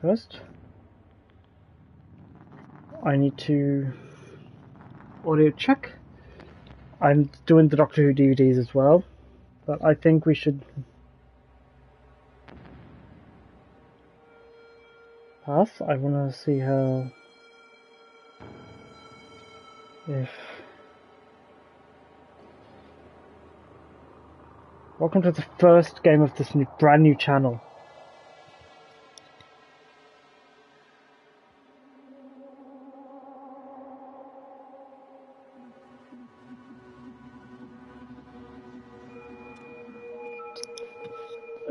First, I need to audio check. I'm doing the Doctor Who DVDs as well, but I think we should pass. I want to see how... if... Welcome to the first game of this brand new channel.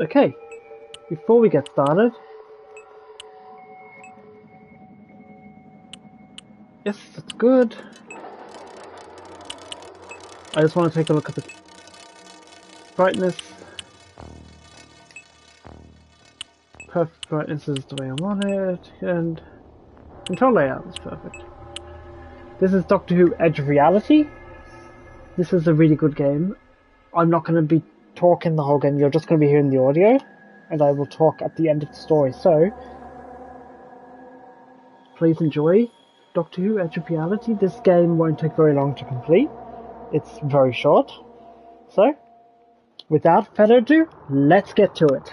Okay, before we get started... Yes, that's good. I just want to take a look at the brightness. Perfect brightness is the way I want it, and control layout is perfect. This is Doctor Who Edge of Reality. This is a really good game. I'm not going to be talking the whole game, you're just going to be hearing the audio, and I will talk at the end of the story. So, please enjoy Doctor Who Edge of Reality. This game won't take very long to complete. It's very short. So, without further ado, let's get to it.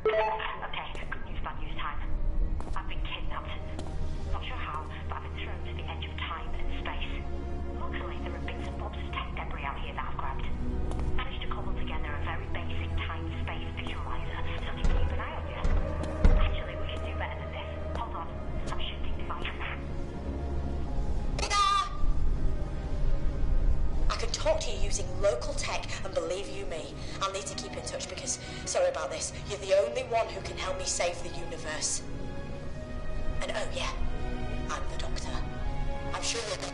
Okay, good news, bad news time. I've been kidnapped. Not sure how, but I've been thrown to the edge of time and space. Luckily, there are bits and bobs of tech debris out here that I've grabbed. Managed to cobble together a very basic time-space visualizer, so I can keep an eye on you. Actually, we can do better than this. Hold on, I'm shifting device. I can talk to you using local tech, and believe you me, I'll need to keep in touch because, sorry about this, you're the only one who can help me save the universe. And oh yeah, I'm the Doctor. I'm sure we'll...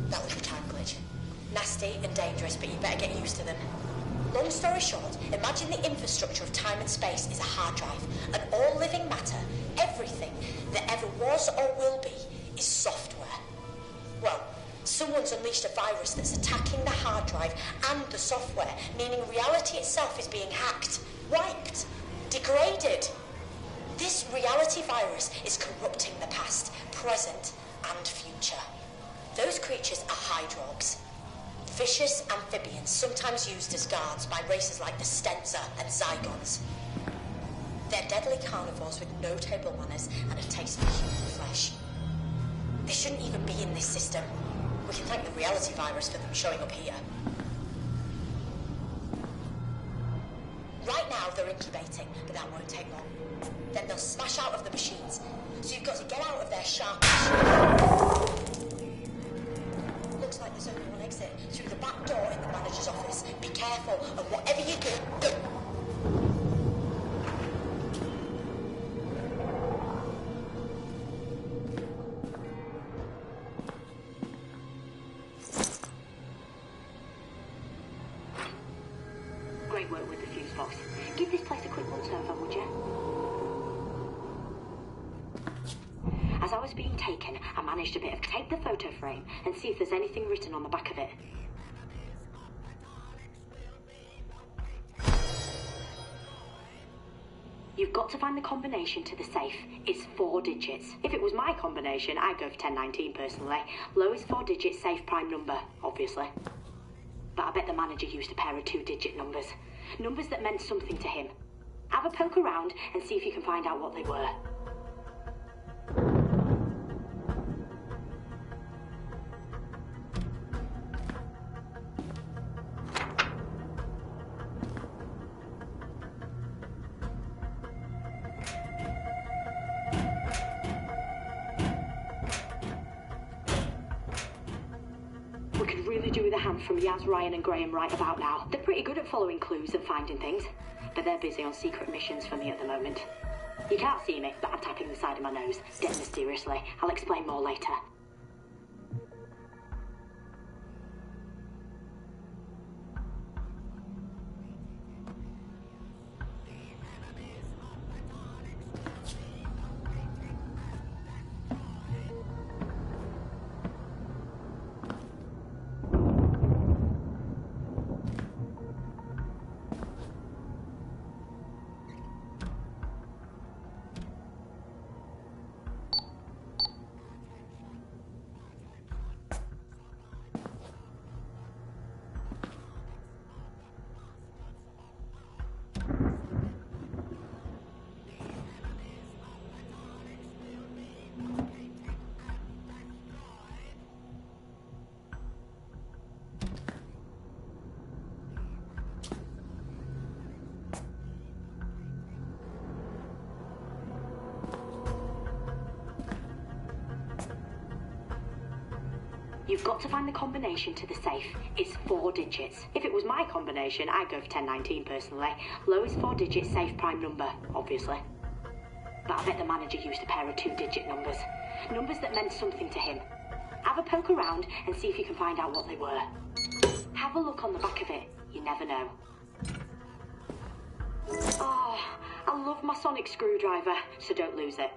That was a time glitch. Nasty and dangerous, but you better get used to them. Long story short, imagine the infrastructure of time and space is a hard drive, and all living matter, everything that ever was or will be, is software. Well, someone's unleashed a virus that's attacking the hard drive and the software, meaning reality itself is being hacked, wiped, degraded. This reality virus is corrupting the past, present, and future. Those creatures are hydrogs. Vicious amphibians, sometimes used as guards by races like the Stenza and Zygons. They're deadly carnivores with no table manners and a taste for human flesh. They shouldn't even be in this system. We can thank the reality virus for them showing up here. Right now they're incubating, but that won't take long. Then they'll smash out of the machines. So you've got to get out of there sharp. Looks like there's only one exit, through the back door in the manager's office. Be careful, and whatever you do, Great work with the fuse box. Give this place a quick once over, would you? As I was being taken, I managed a bit of take the photo frame and see if there's anything written on the back of it. You've got to find the combination to the safe. It's 4 digits. If it was my combination, I'd go for 1019 personally. Lowest 4-digit safe prime number, obviously. But I bet the manager used a pair of 2-digit numbers. Numbers that meant something to him. Have a poke around and see if you can find out what they were. We could really do with a hand from Yaz, Ryan and Graham right about now. They're pretty good at following clues and finding things, but they're busy on secret missions for me at the moment. You can't see me, but I'm tapping the side of my nose, dead mysteriously. I'll explain more later. You've got to find the combination to the safe. It's 4 digits. If it was my combination, I'd go for 1019 personally. Lowest 4-digit safe prime number, obviously. But I bet the manager used a pair of 2-digit numbers. Numbers that meant something to him. Have a poke around and see if you can find out what they were. Have a look on the back of it. You never know. Oh, I love my sonic screwdriver, so don't lose it.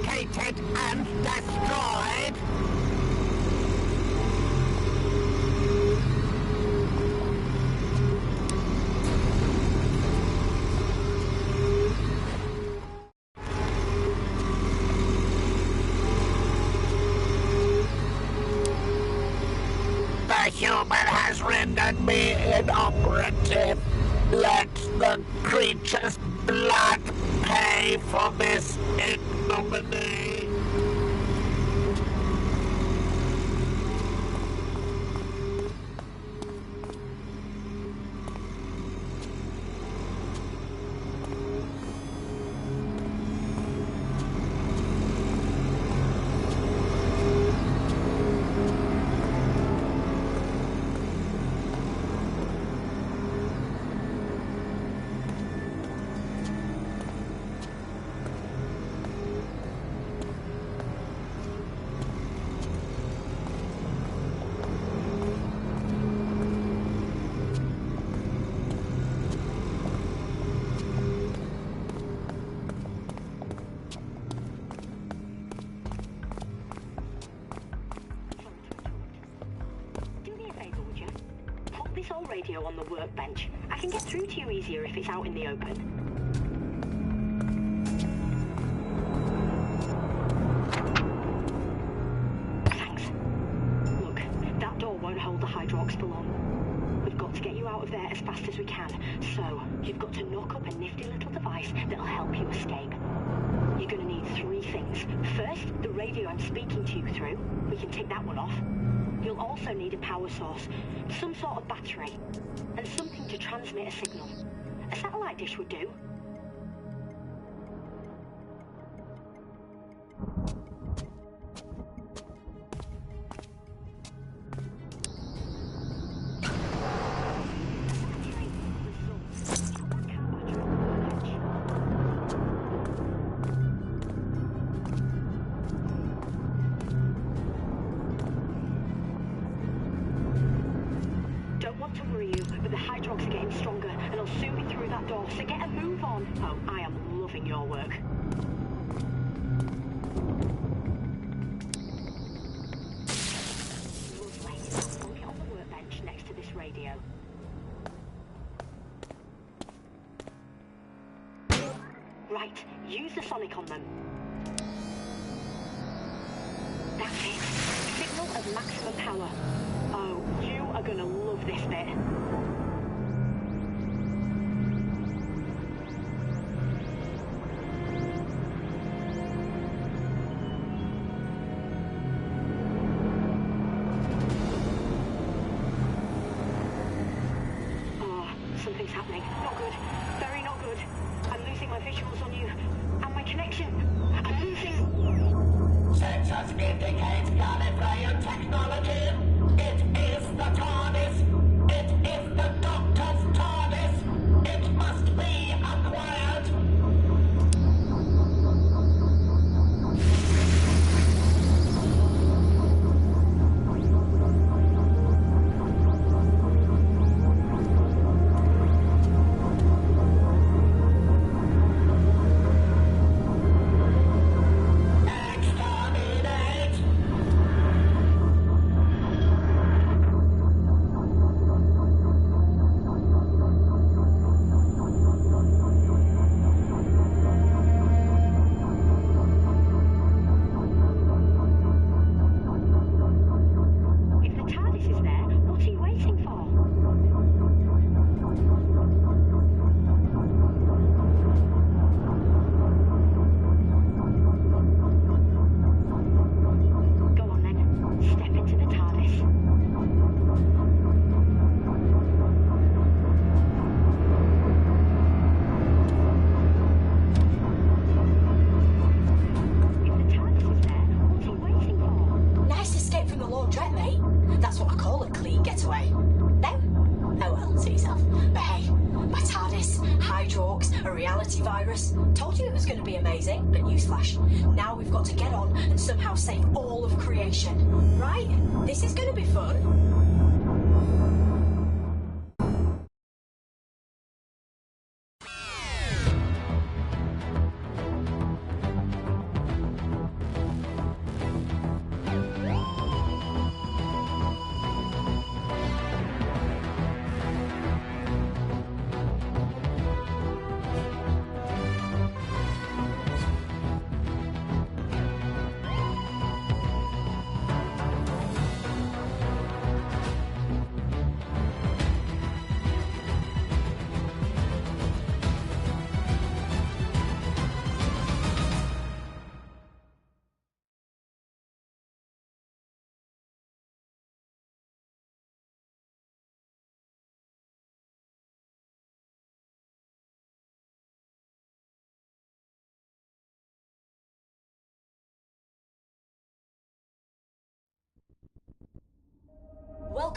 eradicated and destroyed. The human has rendered me inoperative. Let the creature's blood pay for this ignominy. This old radio on the workbench. I can get through to you easier if it's out in the open. Thanks. Look, that door won't hold the Hydrox for long. We've got to get you out of there as fast as we can, so you've got to knock up a nifty little device that'll help you escape. You're gonna need 3 things. First, the radio I'm speaking to you through. We can take that one off. You'll also need a power source, some sort of battery, and something to transmit a signal. A satellite dish would do. To worry you, but the Hydrox are getting stronger, and they'll soon be through that door, so get a move on. Oh, I am loving your work. Lovely. I'll plug it on the workbench next to this radio. Right, use the sonic on them. That's it. Signal of maximum power. Oh, you are gonna love this bit. Oh, something's happening. Not good. Very not good. I'm losing my visuals on you. And my connection. I'm losing... Sensors indicate Gallifreyan technology. It is the TARDIS. It is the Doctor's TARDIS. It must be acquired. Told you it was going to be amazing, but newsflash. Now we've got to get on and somehow save all of creation. Right? This is going to be fun.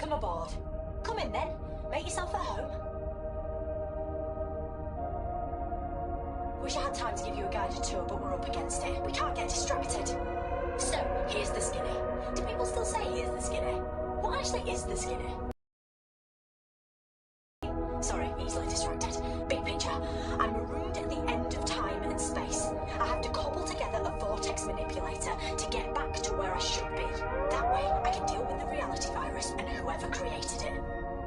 Welcome aboard. Come in then. Make yourself at home. Wish I had time to give you a guided tour, but we're up against it. We can't get distracted. So, here's the Skinny. Do people still say here's the Skinny? What actually is the Skinny? Sorry, easily distracted. Big picture. I'm marooned at the end of time and space. I have to cobble together a vortex manipulator to get back to where I should be. That way, I can deal with the reality virus and whoever created it.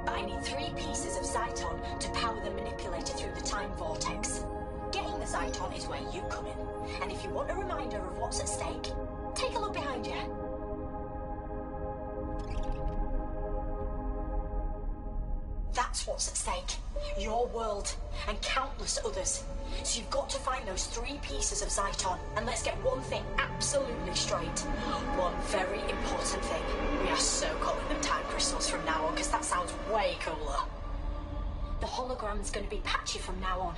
But I need 3 pieces of Zyton to power the manipulator through the time vortex. Getting the Zyton is where you come in. And if you want a reminder of what's at stake, take a look behind you. That's what's at stake. Your world, and countless others. So you've got to find those 3 pieces of Zyton, and let's get one thing absolutely straight. One very important thing. We are so calling them time crystals from now on, because that sounds way cooler. The hologram's going to be patchy from now on.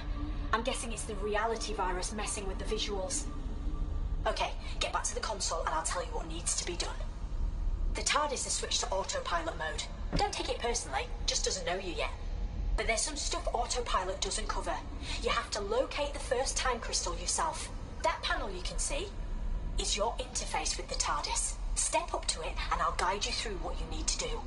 I'm guessing it's the reality virus messing with the visuals. Okay, get back to the console and I'll tell you what needs to be done. The TARDIS has switched to autopilot mode. Don't take it personally, just doesn't know you yet. But there's some stuff autopilot doesn't cover. You have to locate the first time crystal yourself. That panel you can see is your interface with the TARDIS. Step up to it and I'll guide you through what you need to do.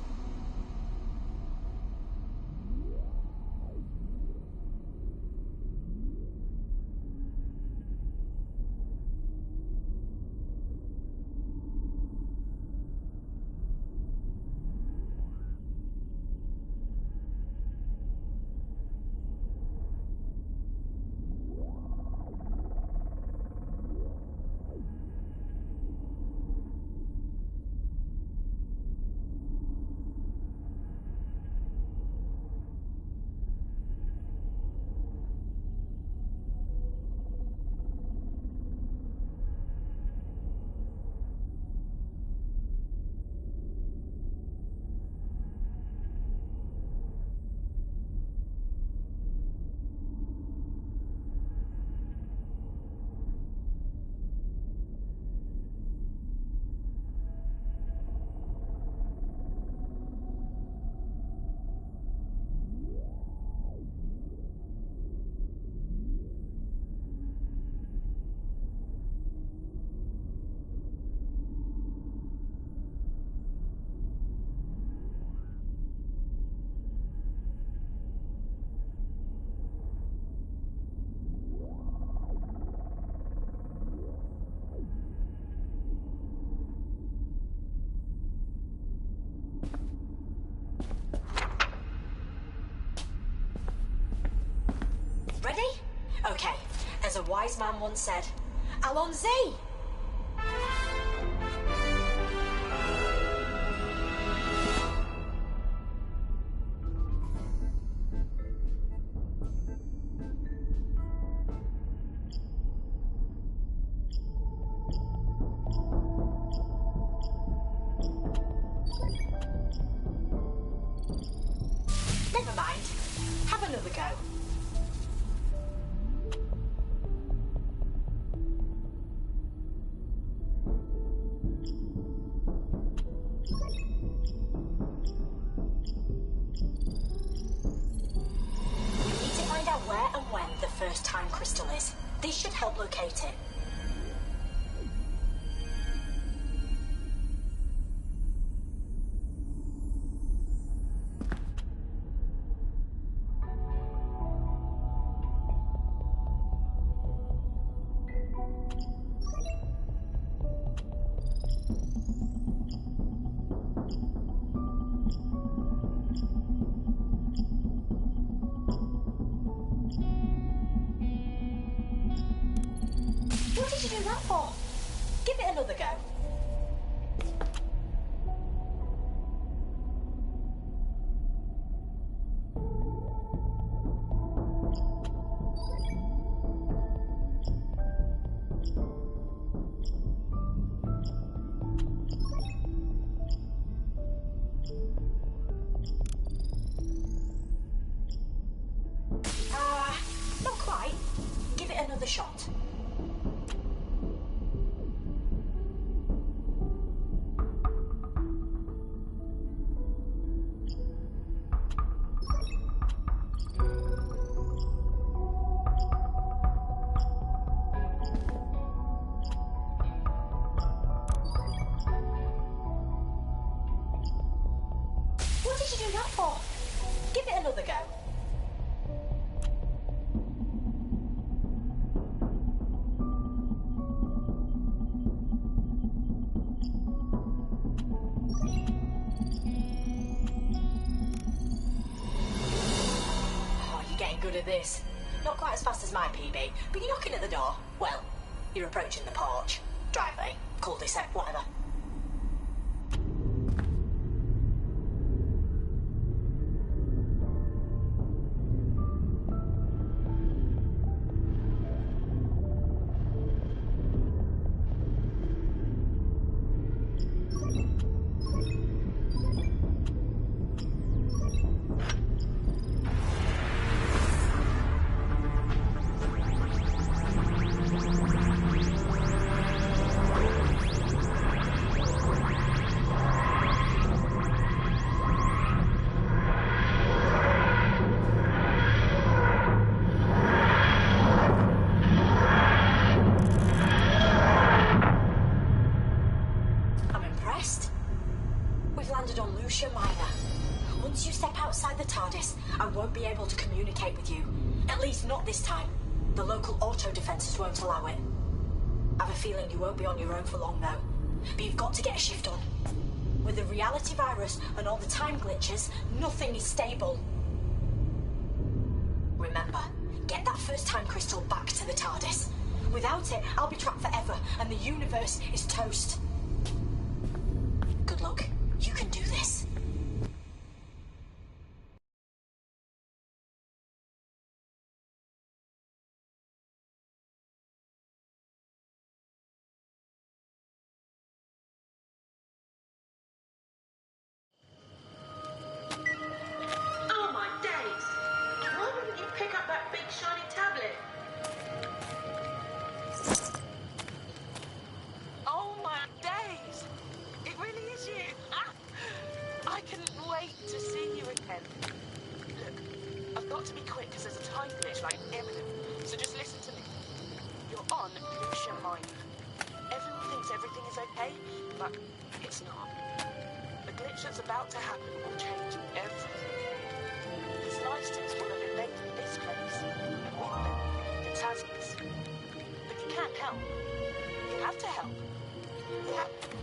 Ready? Okay. As a wise man once said, Allons-y! Never mind. Have another go. First time crystal is. These should help locate it. What did you do that for? Give it another go. Not quite. Give it another shot. What did you do that for? Give it another go. Oh, you're getting good at this. Not quite as fast as my PB, but you're knocking at the door. Well, you're approaching the porch. Driveway, cul-de-sac, whatever. Once you step outside the TARDIS, I won't be able to communicate with you. At least not this time. The local auto defences won't allow it. I have a feeling you won't be on your own for long, though. But you've got to get a shift on. With the reality virus and all the time glitches, nothing is stable. Remember, get that first time crystal back to the TARDIS. Without it, I'll be trapped forever, and the universe is toast. Good luck. You can do this. Oh my days! Why wouldn't you pick up that big shiny tablet? Oh my days! It really is you! Ah! I couldn't wait to see you again. Look, I've got to be quick because there's a time glitch like imminent. So just listen to me. You're on Lucia Minor. Everyone thinks everything is okay, but it's not. The glitch that's about to happen will change everything. These lifesteals will have invaded this place. The Tasmans. But you can't help. You have to help. You have to.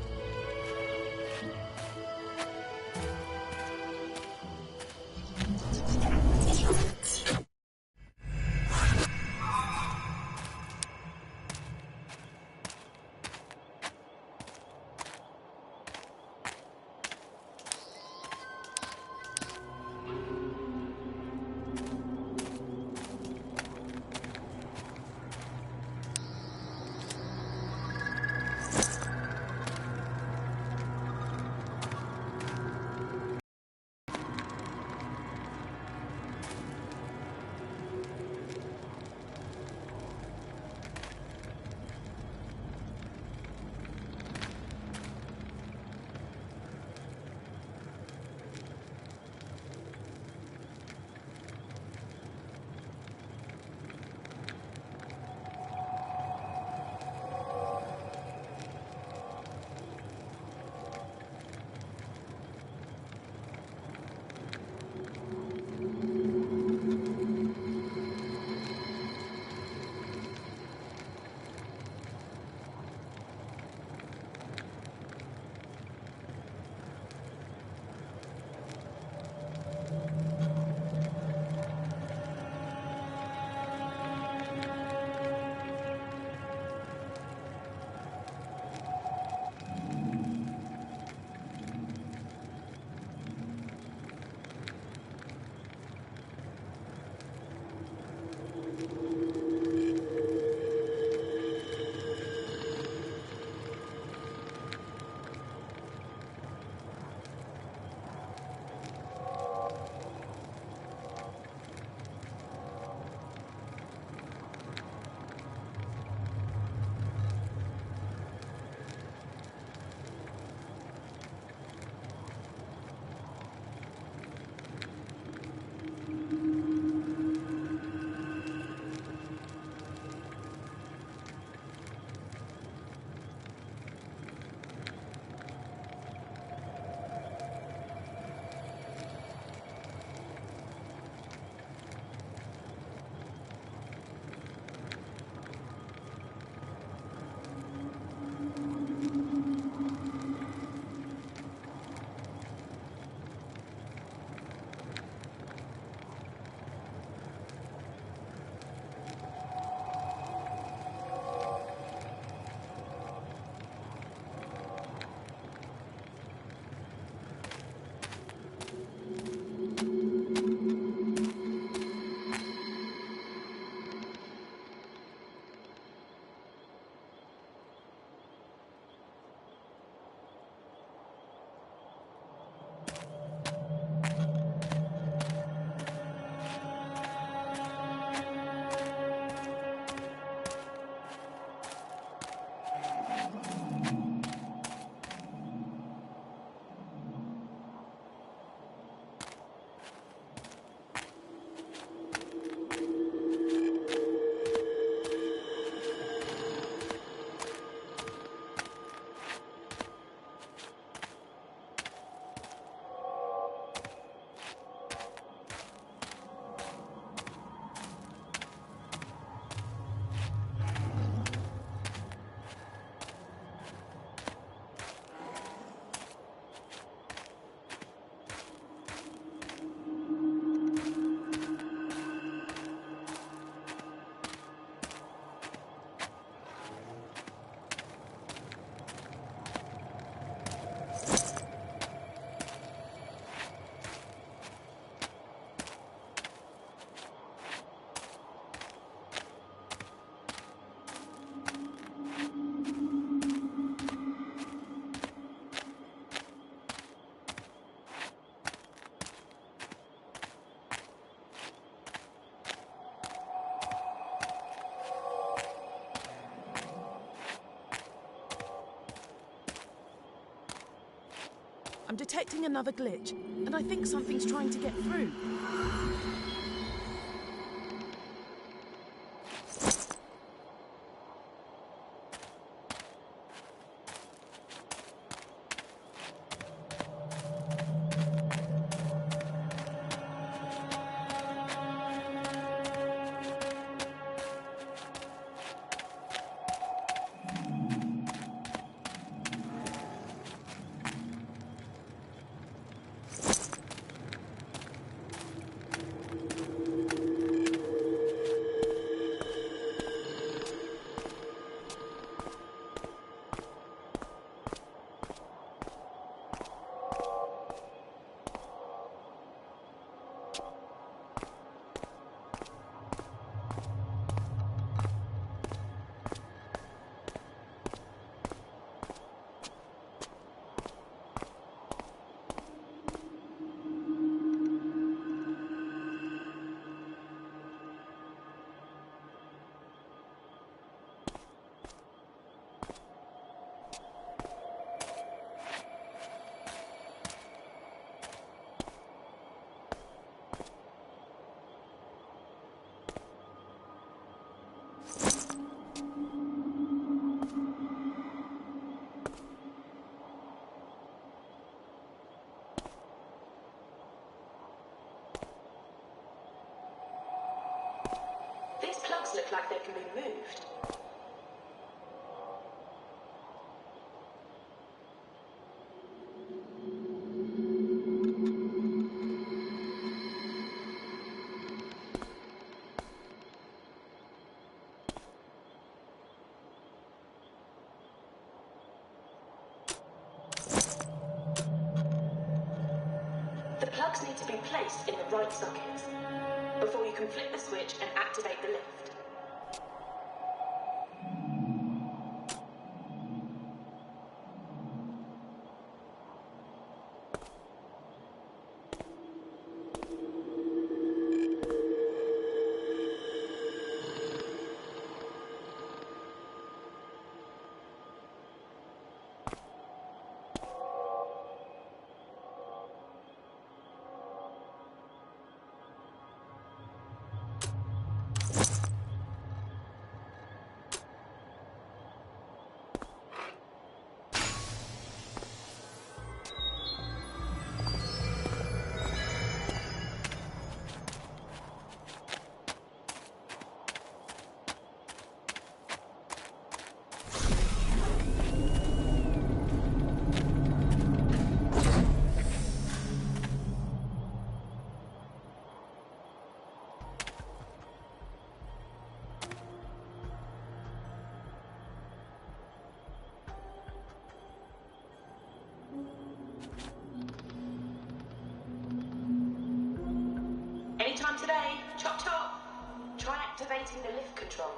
detecting another glitch, and I think something's trying to get through. These plugs look like they can be moved. The plugs need to be placed in the right sockets before you can flip the switch and activate the lift. Anytime today, chop chop. Try activating the lift control.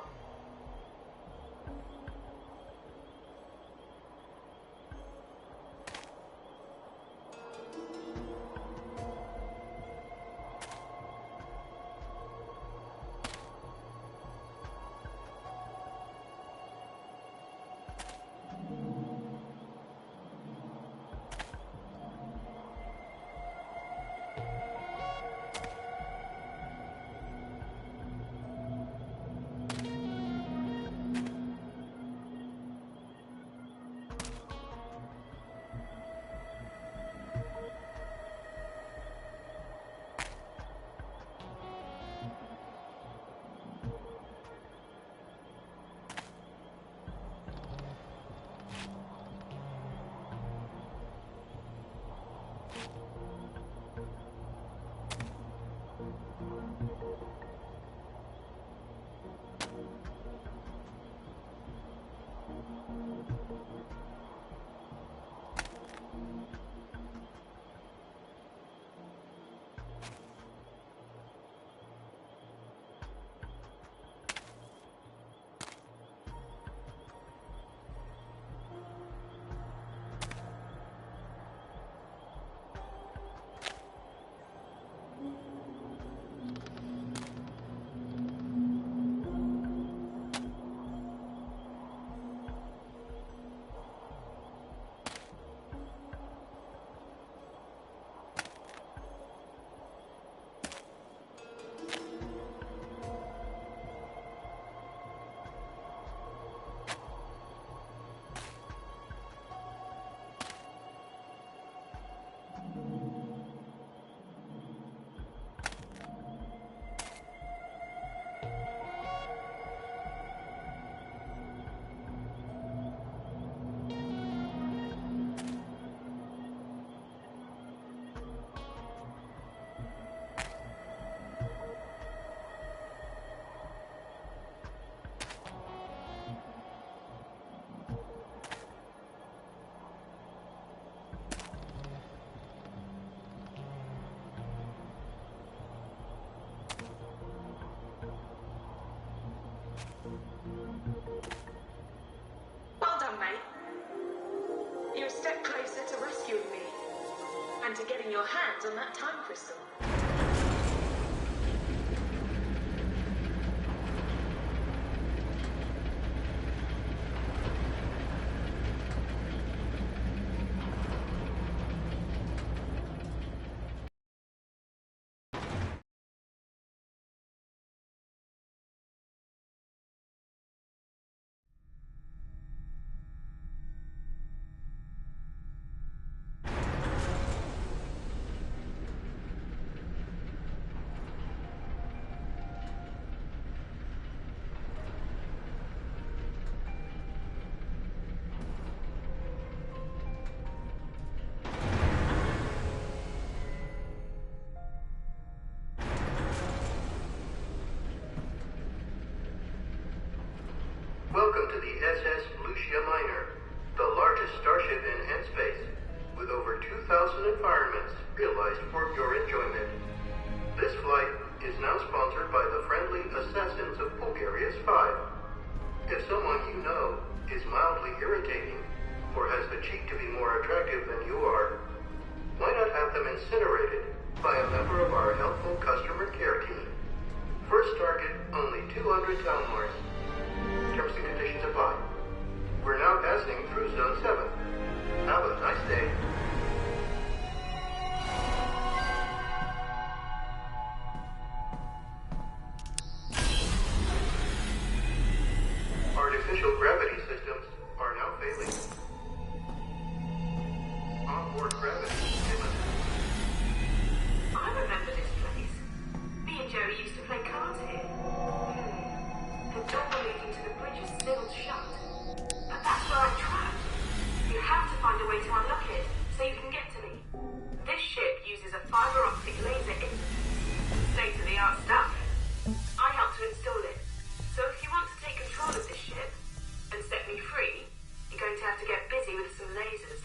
and to getting your hands on that time crystal. Welcome to the SS Lucia Minor, the largest starship in N-space, with over 2,000 environments realized for your enjoyment. This flight is now sponsored by the friendly Assassins of Bulgarius 5. If someone you know is mildly irritating, or has the cheek to be more attractive than you are, why not have them incinerated by a member of our helpful customer care team? First target, only 200 Talmars. Terms and conditions apply. We're now passing through Zone 7. Have a nice day. Artificial gravity systems are now failing. Onboard gravity imminent. I remember this place. Me and Joey used to play cards here. The door leading to the bridge is still shut. But that's where I'm trapped. You have to find a way to unlock it, so you can get to me. This ship uses a fiber optic laser interface. State-of-the-art stuff. I helped to install it. So if you want to take control of this ship, and set me free, you're going to have to get busy with some lasers.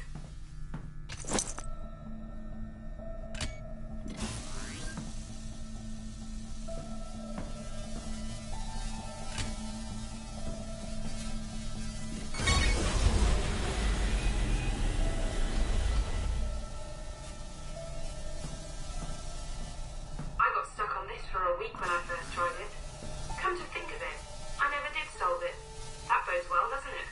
I got stuck on this for a week when I first tried it. Come to think of it, I never did solve it. That bodes well, doesn't it?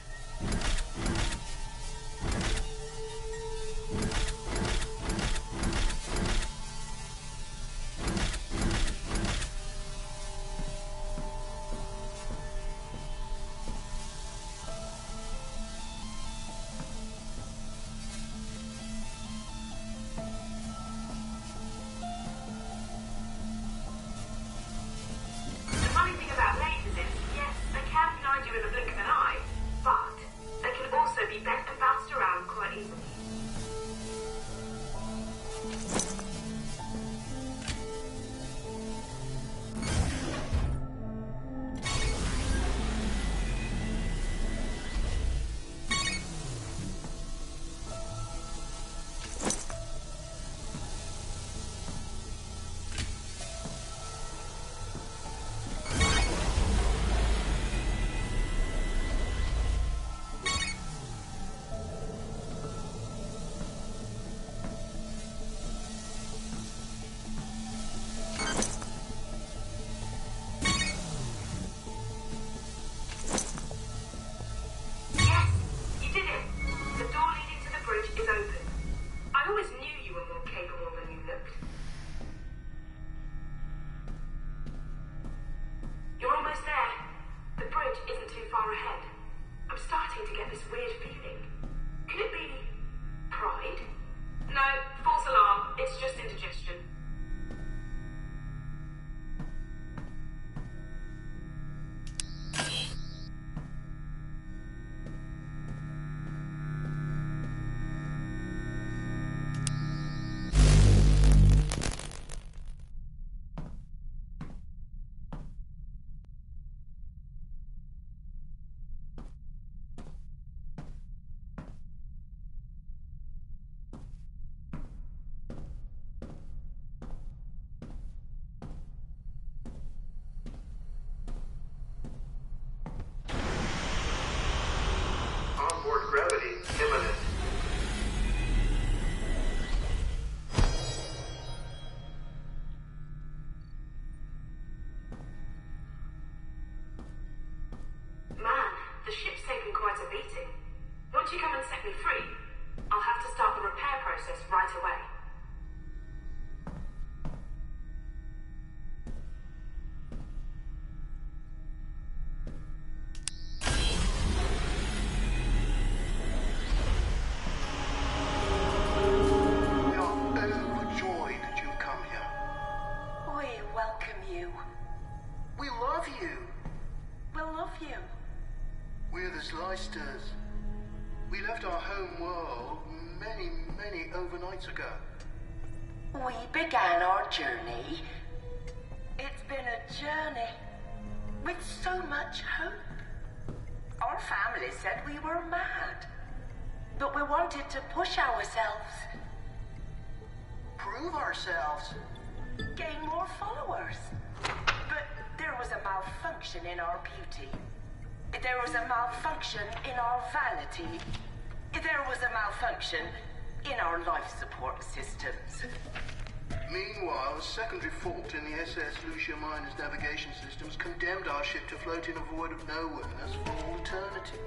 you? We're the Zlysters. We left our home world many overnights ago. We began our journey. It's been a journey with so much hope. Our family said we were mad, but we wanted to push ourselves, Prove ourselves. gain more followers. But there was a malfunction in our beauty. There was a malfunction in our vanity. There was a malfunction in our life support systems. Meanwhile, a secondary fault in the SS Lucia Miner's navigation systems condemned our ship to float in a void of nowhereness for all eternity.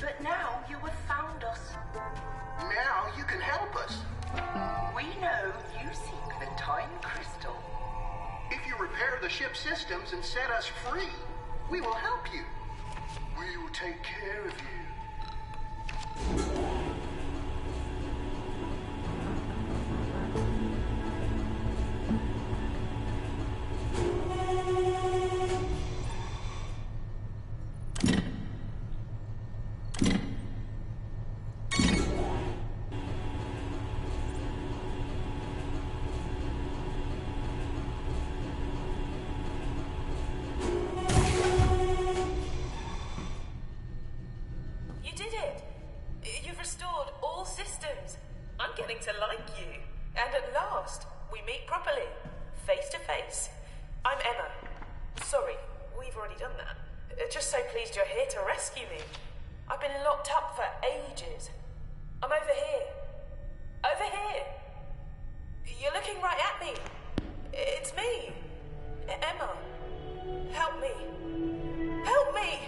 But now you have found us. Now you can help us. We know you seek the time crystal. If you repair the ship's systems and set us free, we will help you. We will take care of you. You did it! You've restored all systems. I'm getting to like you. And at last, we meet properly, face to face. I'm Emma. Sorry, we've already done that. Just so pleased you're here to rescue me. I've been locked up for ages. I'm over here. Over here. You're looking right at me. It's me. Emma. Help me. Help me!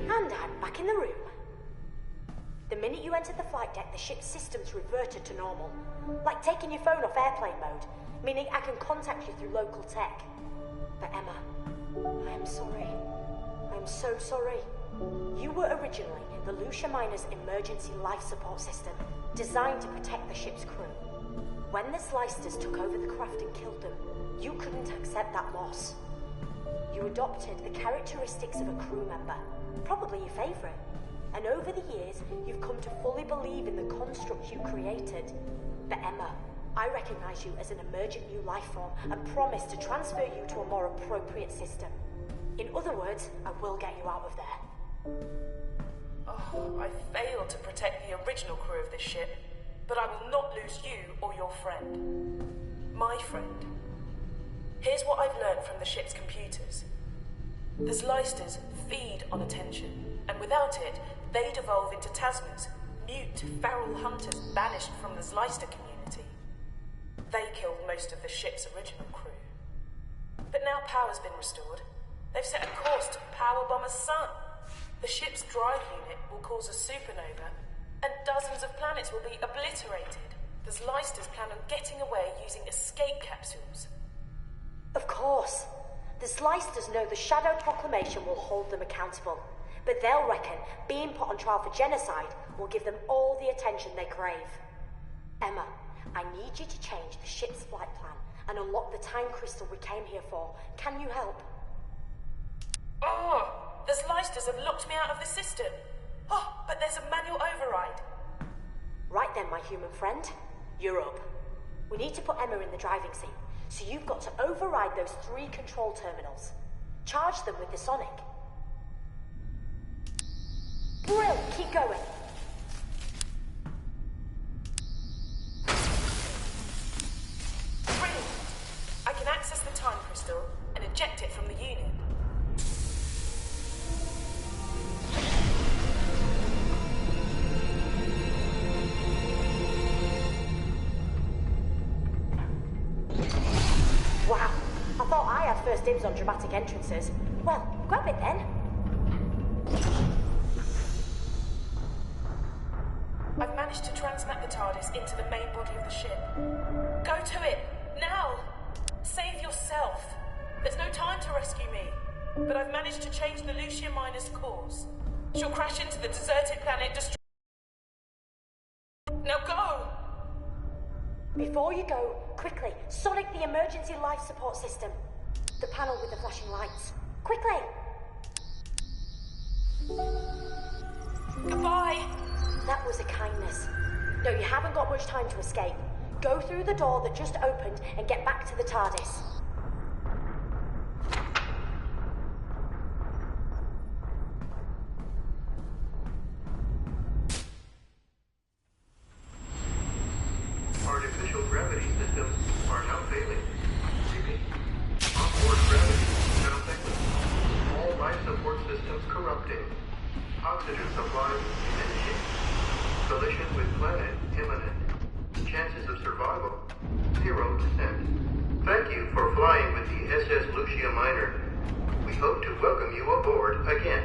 And I'm back in the room. The minute you entered the flight deck, the ship's systems reverted to normal. Like taking your phone off airplane mode, meaning I can contact you through local tech. But Emma, I am sorry. I am so sorry. You were originally the Lucia Miner's emergency life support system, designed to protect the ship's crew. When the Zlysters took over the craft and killed them, you couldn't accept that loss. You adopted the characteristics of a crew member, probably your favourite. And over the years, you've come to fully believe in the construct you created. But Emma, I recognise you as an emergent new life form and promise to transfer you to a more appropriate system. In other words, I will get you out of there. Oh, I failed to protect the original crew of this ship, but I will not lose you or your friend. My friend. Here's what I've learned from the ship's computers. The Zlysters feed on attention, and without it, they devolve into Tasmas, mute, feral hunters banished from the Zlyster community. They killed most of the ship's original crew. But now power's been restored. They've set a course to powerbomb a sun. The ship's drive unit will cause a supernova, and dozens of planets will be obliterated. The Zlysters plan on getting away using escape capsules. Of course. The Zlysters know the Shadow Proclamation will hold them accountable, but they'll reckon being put on trial for genocide will give them all the attention they crave. Emma, I need you to change the ship's flight plan and unlock the time crystal we came here for. Can you help? Oh, the Zlysters have locked me out of the system. Oh, but there's a manual override. Right then, my human friend. You're up. We need to put Emma in the driving seat, so you've got to override those 3 control terminals. Charge them with the sonic. Brill, keep going. Brilliant. I can access the time crystal and eject it from the unit. Wow, I thought I had first dibs on dramatic entrances. Well, grab it then. I've managed to transmat the TARDIS into the main body of the ship. Go to it, now! Save yourself. There's no time to rescue me. But I've managed to change the Lucia Miner's course. She'll crash into the deserted planet, destroy... Now go! Before you go, quickly, sonic the emergency life support system. The panel with the flashing lights. Quickly! Goodbye! That was a kindness. No, you haven't got much time to escape. Go through the door that just opened and get back to the TARDIS. Artificial gravity systems are now failing. Repeat. Onboard gravity now failing. All life support systems corrupting. Oxygen supply diminishing. Collision with planet imminent. Chances of survival 0%. Thank you for flying with the SS Lucia Minor. We hope to welcome you aboard again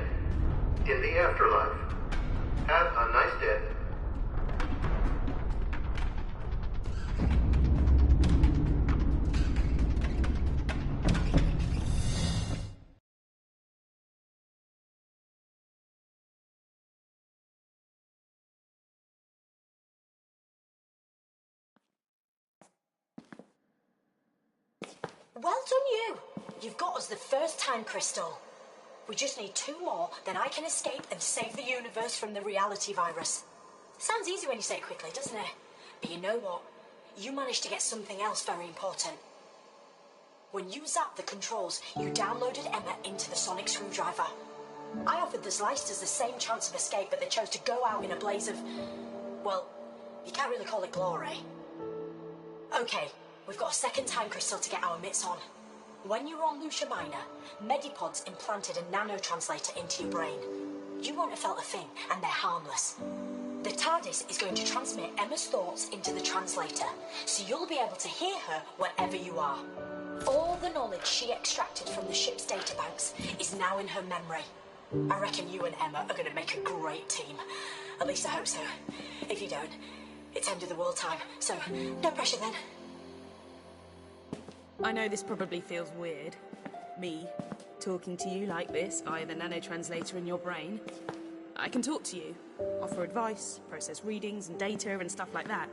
in the afterlife. Have a nice day. Well done you! You've got us the first time crystal. We just need 2 more, then I can escape and save the universe from the reality virus. Sounds easy when you say it quickly, doesn't it? But you know what? You managed to get something else very important. When you zapped the controls, you downloaded Emma into the sonic screwdriver. I offered the Zlysters the same chance of escape, but they chose to go out in a blaze of... well, you can't really call it glory. Okay. We've got a second time crystal to get our mitts on. When you were on Lucia Minor, Medipods implanted a nanotranslator into your brain. You won't have felt a thing, and they're harmless. The TARDIS is going to transmit Emma's thoughts into the translator, so you'll be able to hear her wherever you are. All the knowledge she extracted from the ship's databanks is now in her memory. I reckon you and Emma are going to make a great team. At least I hope so. If you don't, it's end of the world time, so no pressure then. I know this probably feels weird. Me, talking to you like this via the nanotranslator in your brain. I can talk to you, offer advice, process readings and data and stuff like that.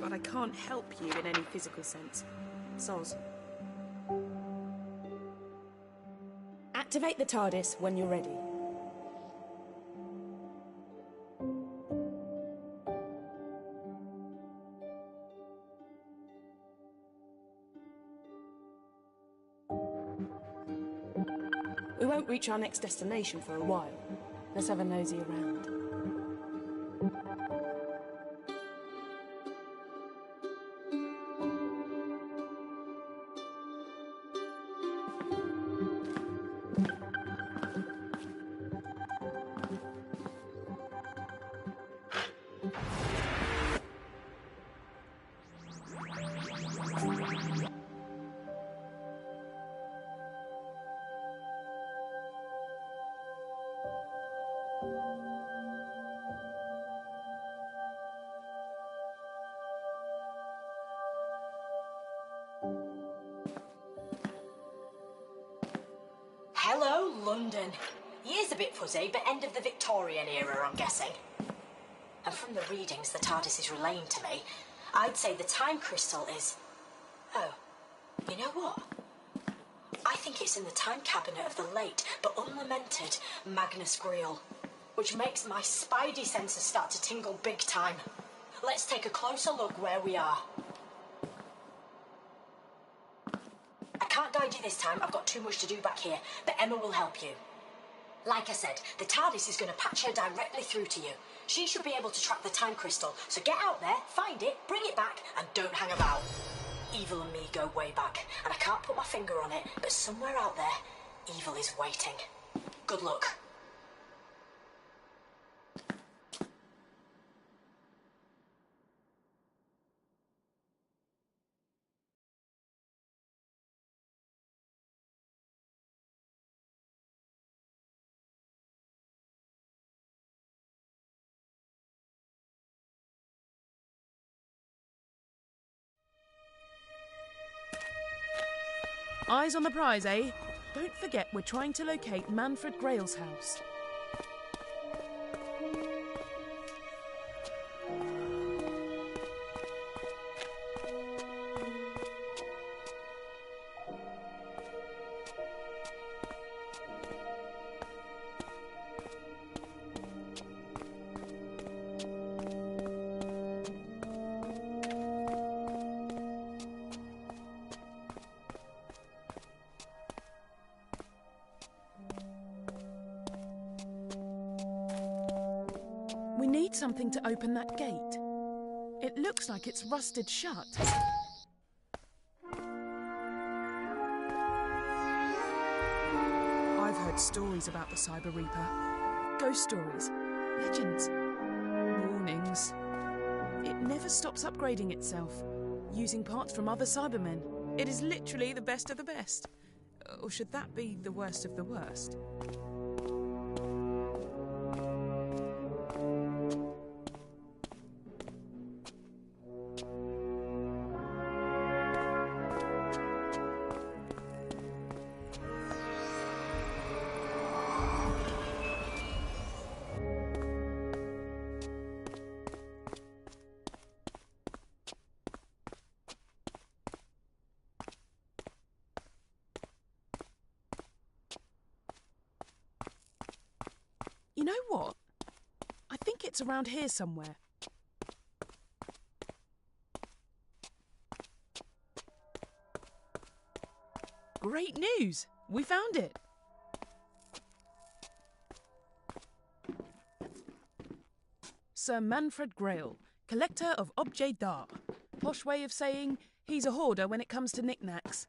But I can't help you in any physical sense. Soz. Activate the TARDIS when you're ready. We won't reach our next destination for a while. Let's have a nosy around. Hello, London. Year's a bit fuzzy, but end of the Victorian era, I'm guessing. And from the readings the TARDIS is relaying to me, I'd say the time crystal is... Oh, you know what? I think it's in the time cabinet of the late but unlamented Magnus Greel, which makes my spidey senses start to tingle big time. Let's take a closer look where we are. I can't guide you this time, I've got too much to do back here, but Emma will help you. Like I said, the TARDIS is going to patch her directly through to you. She should be able to track the time crystal, so get out there, find it, bring it back, and don't hang about. Evil and me go way back, and I can't put my finger on it, but somewhere out there, evil is waiting. Good luck. Eyes on the prize, eh? Don't forget we're trying to locate Manfred Grail's house. something to open that gate? It looks like it's rusted shut. I've heard stories about the Cyber Reaper. Ghost stories, legends, warnings. It never stops upgrading itself, using parts from other Cybermen. It is literally the best of the best. Or should that be the worst of the worst? You know what? I think it's around here somewhere. Great news! We found it! Sir Manfred Grail, collector of objets d'art. Posh way of saying he's a hoarder when it comes to knickknacks.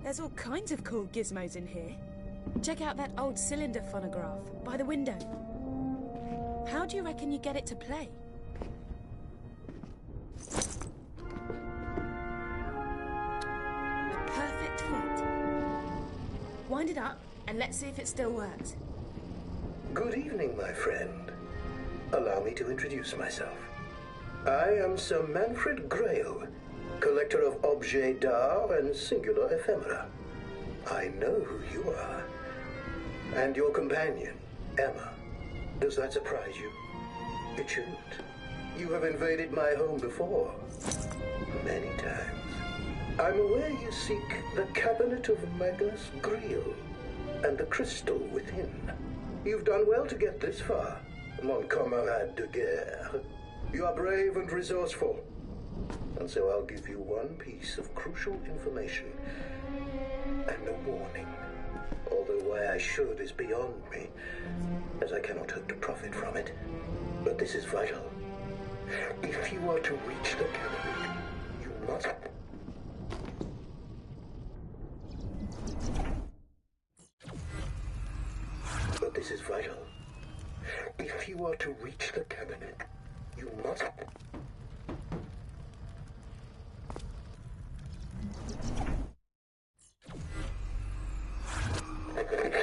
There's all kinds of cool gizmos in here. Check out that old cylinder phonograph by the window. How do you reckon you get it to play? A perfect fit. Wind it up and let's see if it still works. Good evening, my friend. Allow me to introduce myself. I am Sir Manfred Grail, collector of objets d'art and singular ephemera. I know who you are. And your companion, Emma. Does that surprise you? It shouldn't. You have invaded my home before. Many times. I'm aware you seek the cabinet of Magnus Greel and the crystal within. You've done well to get this far, mon camarade de guerre. You are brave and resourceful. And so I'll give you one piece of crucial information and a warning. Although why I should is beyond me, as I cannot hope to profit from it. But this is vital. If you are to reach the cabinet, you must... But this is vital. If you are to reach the cabinet, you must...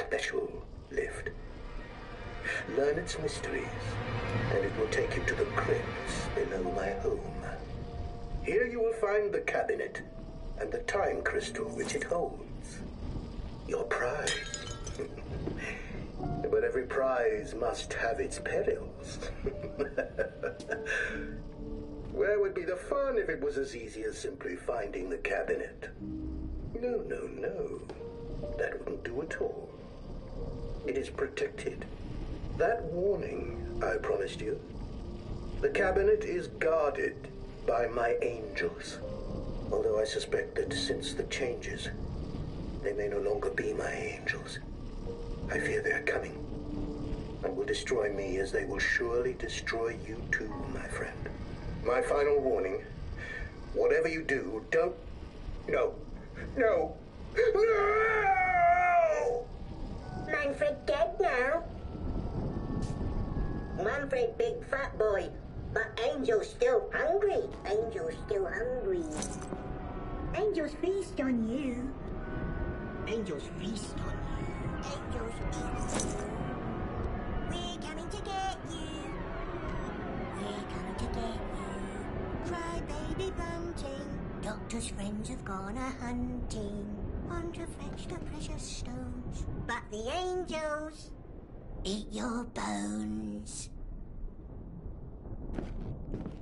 Special lift. Learn its mysteries, and it will take you to the crypts below my home. Here you will find the cabinet and the time crystal which it holds. Your prize. But every prize must have its perils. Where would be the fun if it was as easy as simply finding the cabinet? No, no, no. That wouldn't do at all. It is protected. That warning I promised you. The cabinet is guarded by my angels. Although I suspect that since the changes, they may no longer be my angels. I fear they are coming, and will destroy me as they will surely destroy you too, my friend. My final warning, whatever you do, don't... No! No! No! Manfred dead now. Manfred big fat boy, but Angel's still hungry. Angel's still hungry. Angels feast on you. Angels feast on you. Angels eat you. We're coming to get you. We're coming to get you. Cry baby bunting. Doctor's friends have gone a-hunting on to fetch the precious stones. But the angels eat your bones.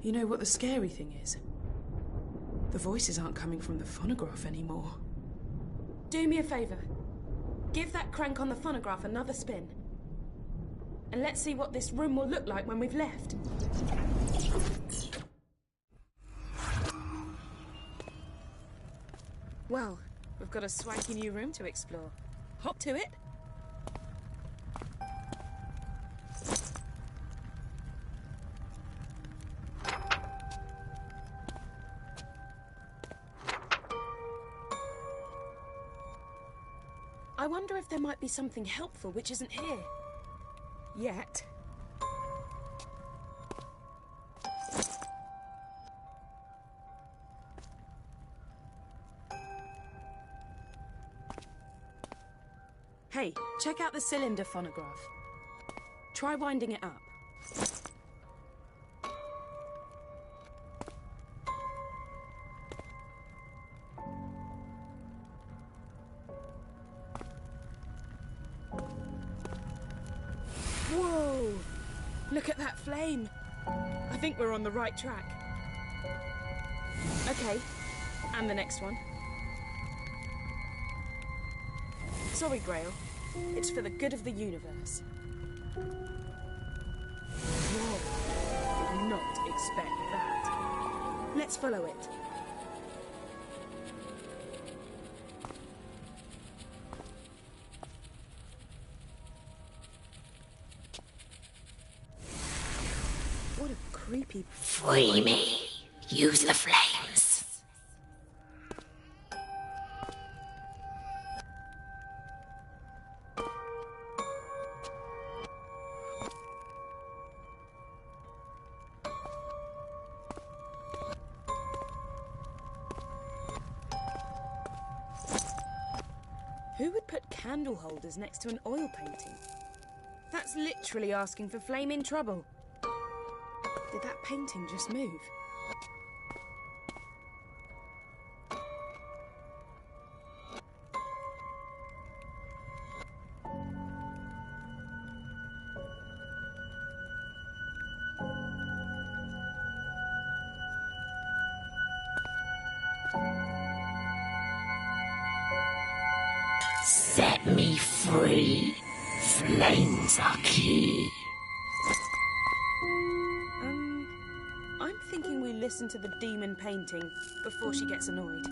You know what the scary thing is? The voices aren't coming from the phonograph anymore. Do me a favour. Give that crank on the phonograph another spin. And let's see what this room will look like when we've left. Well, we've got a swanky new room to explore. Hop to it. I wonder if there might be something helpful which isn't here. Yet. Hey, check out the cylinder phonograph. Try winding it up. Whoa! Look at that flame. I think we're on the right track. Okay, and the next one. Sorry, Grail. It's for the good of the universe. Whoa! Did not expect that. Let's follow it. What a creepy... Free me. Use the flames. Who would put candle holders next to an oil painting? That's literally asking for flaming trouble. Did that painting just move? Set me free. Flames are key. I'm thinking we listen to the demon painting before she gets annoyed.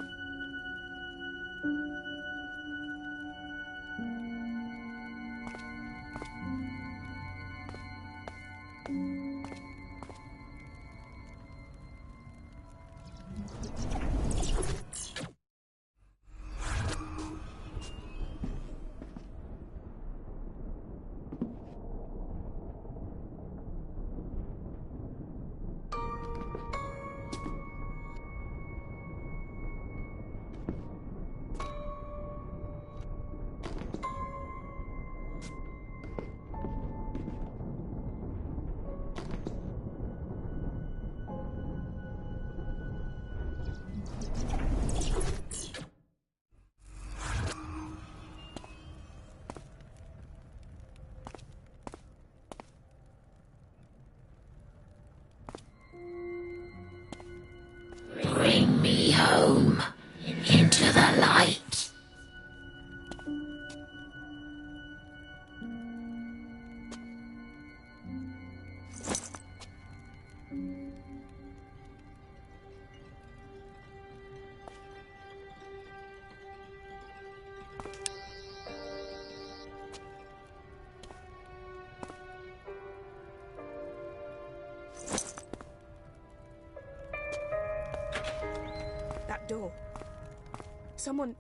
Someone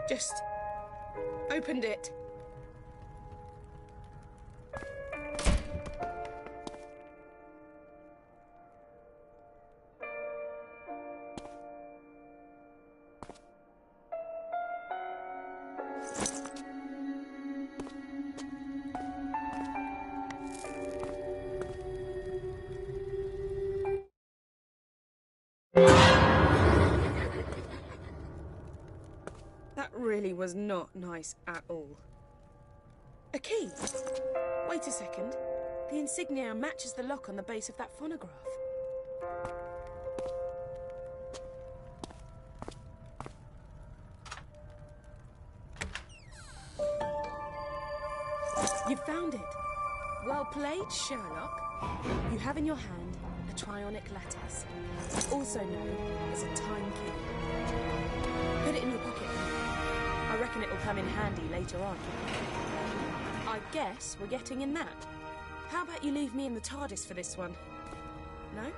just opened it. That really was not nice at all. A key? Wait a second. The insignia matches the lock on the base of that phonograph. You found it. Well played, Sherlock. You have in your hand a trionic lattice, also known as a time key. Put it in your pocket. I reckon it will come in handy later on. I guess we're getting in that. How about you leave me in the TARDIS for this one? No?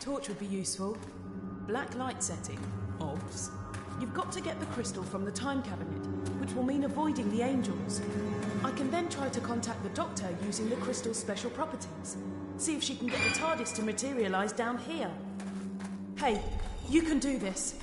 Torch would be useful. Black light setting. Obs. You've got to get the crystal from the time cabinet, which will mean avoiding the angels. I can then try to contact the Doctor using the crystal's special properties. See if she can get the TARDIS to materialise down here. Hey, you can do this.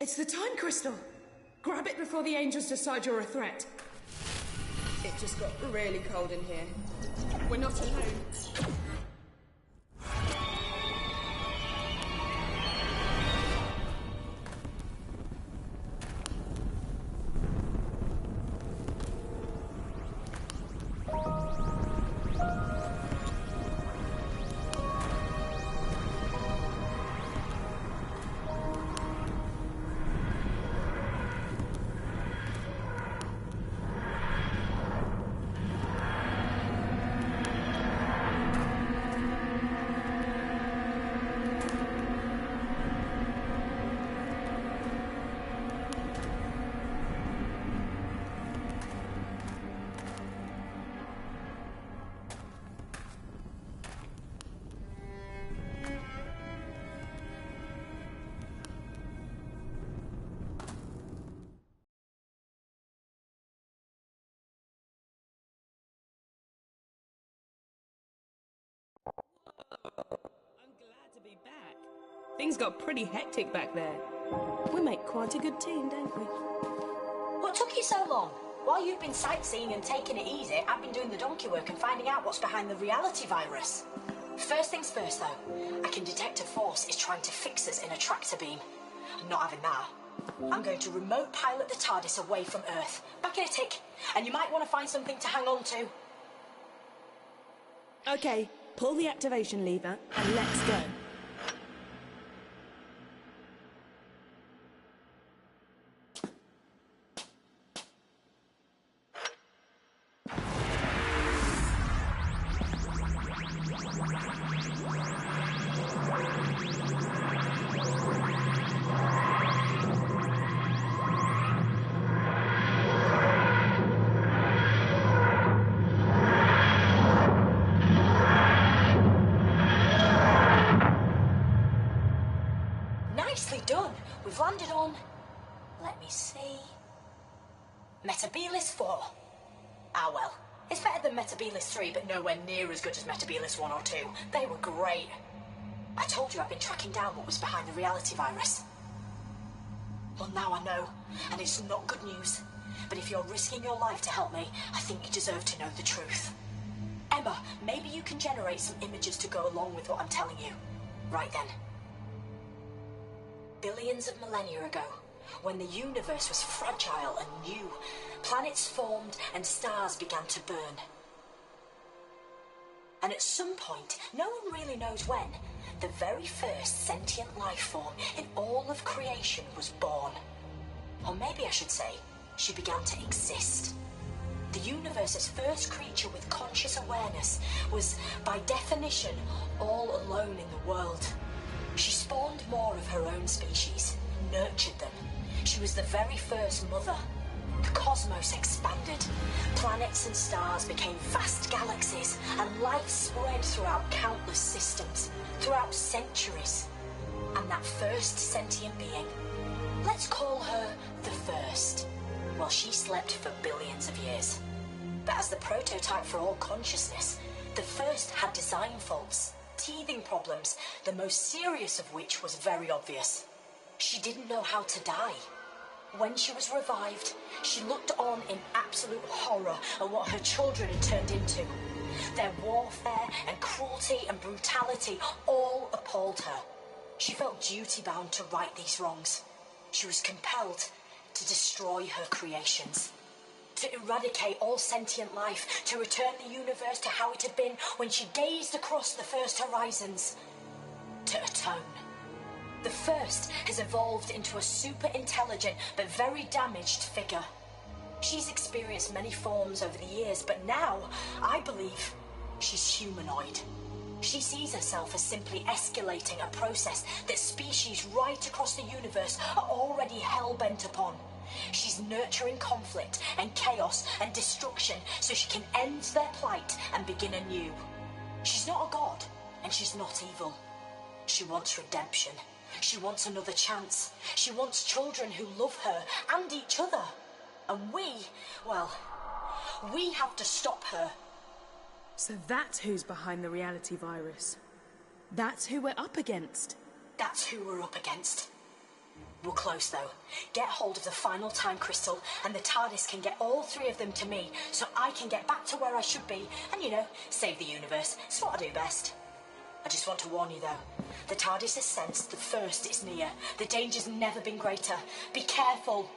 It's the time crystal. Grab it before the angels decide you're a threat. It just got really cold in here. We're not alone. I'm glad to be back. Things got pretty hectic back there. We make quite a good team, don't we? What took you so long? While you've been sightseeing and taking it easy, I've been doing the donkey work and finding out what's behind the reality virus. First things first, though. I can detect a force is trying to fix us in a tractor beam. I'm not having that. I'm going to remote pilot the TARDIS away from Earth. Back in a tick. And you might want to find something to hang on to. Okay, pull the activation lever and let's go. Nicely done. We've landed on... Let me see... Metabilis 4. Ah, well. It's better than Metabilis 3, but nowhere near as good as Metabilis 1 or 2. They were great. I told you I've been tracking down what was behind the reality virus. Well, now I know, and it's not good news. But if you're risking your life to help me, I think you deserve to know the truth. Emma, maybe you can generate some images to go along with what I'm telling you. Right then. Billions of millennia ago, when the universe was fragile and new, planets formed and stars began to burn. And at some point, no one really knows when, the very first sentient life form in all of creation was born. Or maybe I should say, she began to exist. The universe's first creature with conscious awareness was, by definition, all alone in the world. She spawned more of her own species, nurtured them. She was the very first mother. The cosmos expanded. Planets and stars became vast galaxies, and life spread throughout countless systems, throughout centuries. And that first sentient being, let's call her the First, well, she slept for billions of years. But as the prototype for all consciousness, the First had design faults, teething problems, the most serious of which was very obvious. She didn't know how to die. When she was revived, she looked on in absolute horror at what her children had turned into. Their warfare and cruelty and brutality all appalled her. She felt duty-bound to right these wrongs. She was compelled to destroy her creations, to eradicate all sentient life, to return the universe to how it had been when she gazed across the first horizons, to atone. The First has evolved into a super intelligent but very damaged figure. She's experienced many forms over the years, but now, I believe, she's humanoid. She sees herself as simply escalating a process that species right across the universe are already hell-bent upon. She's nurturing conflict and chaos and destruction so she can end their plight and begin anew. She's not a god, and she's not evil. She wants redemption. She wants another chance. She wants children who love her and each other. And we have to stop her. So that's who's behind the reality virus. That's who we're up against. That's who we're up against. We're close, though. Get hold of the final time crystal, and the TARDIS can get all three of them to me, so I can get back to where I should be, and, you know, save the universe. It's what I do best. I just want to warn you, though. The TARDIS has sensed the first is near. The danger's never been greater. Be careful.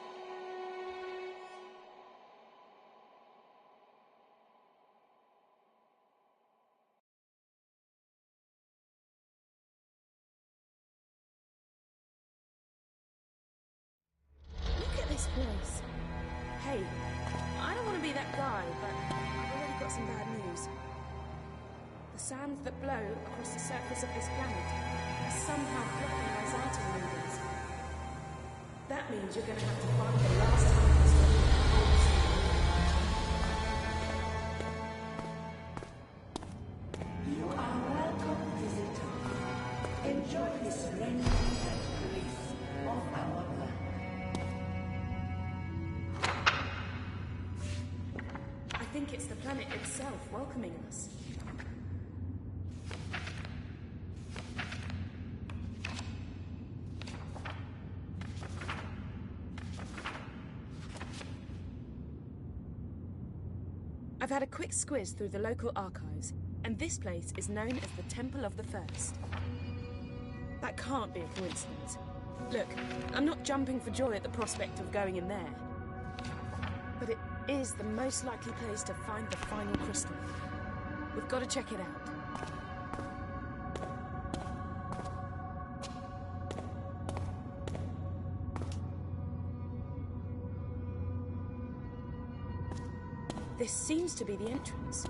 Look at this place. Hey, I don't want to be that guy, but I've already got some bad news. The sands that blow across the surface of this planet are somehow blocking my Zyton readings. That means you're going to have to find the last time crystal in the whole sea. You are welcome, visitor. Enjoy this rain and grace of our land. I think it's the planet itself welcoming us. I've had a quick squiz through the local archives, and this place is known as the Temple of the First. That can't be a coincidence. Look, I'm not jumping for joy at the prospect of going in there. But it is the most likely place to find the final crystal. We've got to check it out. This seems to be the entrance.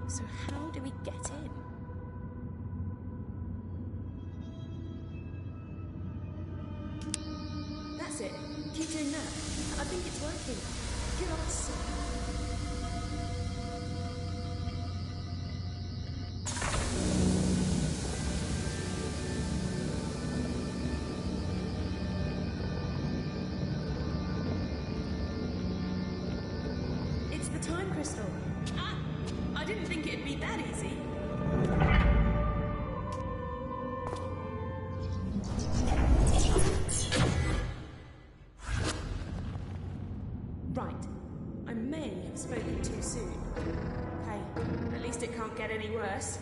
So how do we get in? That's it. Keep doing that. I think it's working. Get on, son. It's the time crystal. I didn't think it'd be that easy. Right. I may have spoken too soon. Hey, at least it can't get any worse.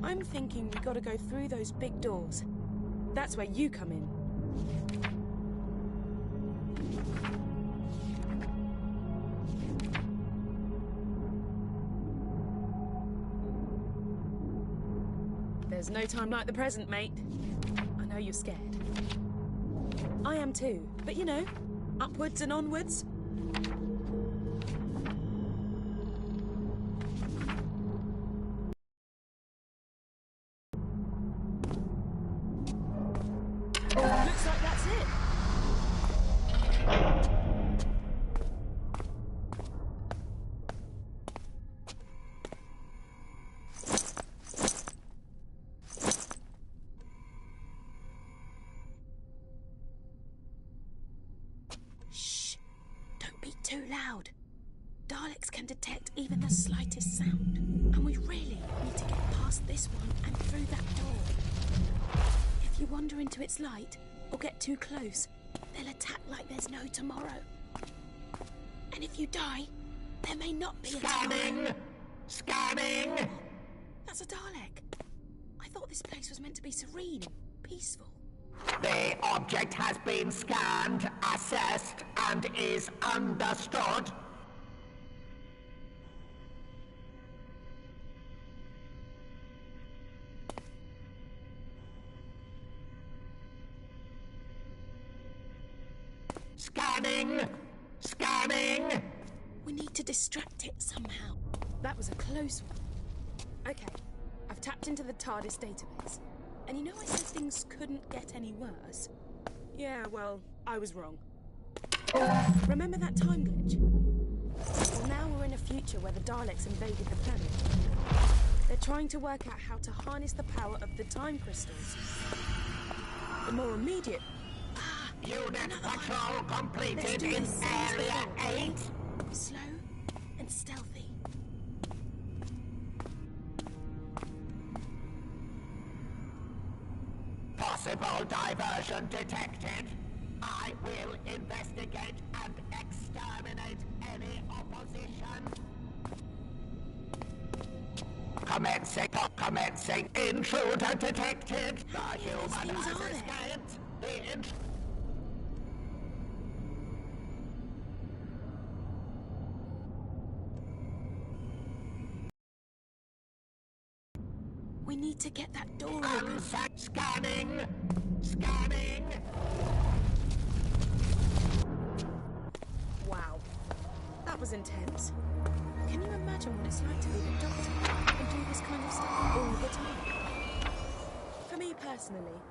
I'm thinking we gotta go through those big doors. That's where you come in. There's no time like the present, mate. I know you're scared. I am too, but you know, upwards and onwards. Looks like that's it. Shh! Don't be too loud. Daleks can detect even the slightest sound, and we really need to get past this one and through that door. If you wander into its light or get too close, they'll attack like there's no tomorrow. And if you die, there may not be a tomorrow. Scanning! That's a Dalek. I thought this place was meant to be serene, peaceful. The object has been scanned, assessed, and is understood. Scanning! Scanning! We need to distract it somehow. That was a close one. Okay, I've tapped into the TARDIS database. And you know I said things couldn't get any worse? Yeah, well, I was wrong. Remember that time glitch? Well, now we're in a future where the Daleks invaded the planet. They're trying to work out how to harness the power of the time crystals. The more immediate... Unit patrol completed in Area 8. Slow and stealthy. Possible diversion detected. I will investigate and exterminate any opposition. Commencing. Intruder detected. The human has escaped. We need to get that door open. Scanning. Wow, that was intense. Can you imagine what it's like to be the Doctor and do this kind of stuff all the time? For me personally,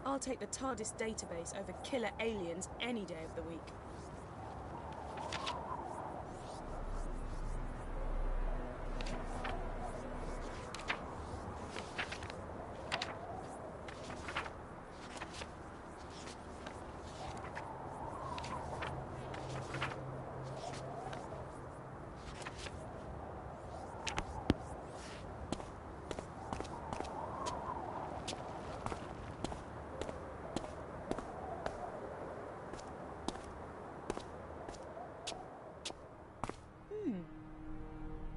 I'll take the TARDIS database over killer aliens any day of the week.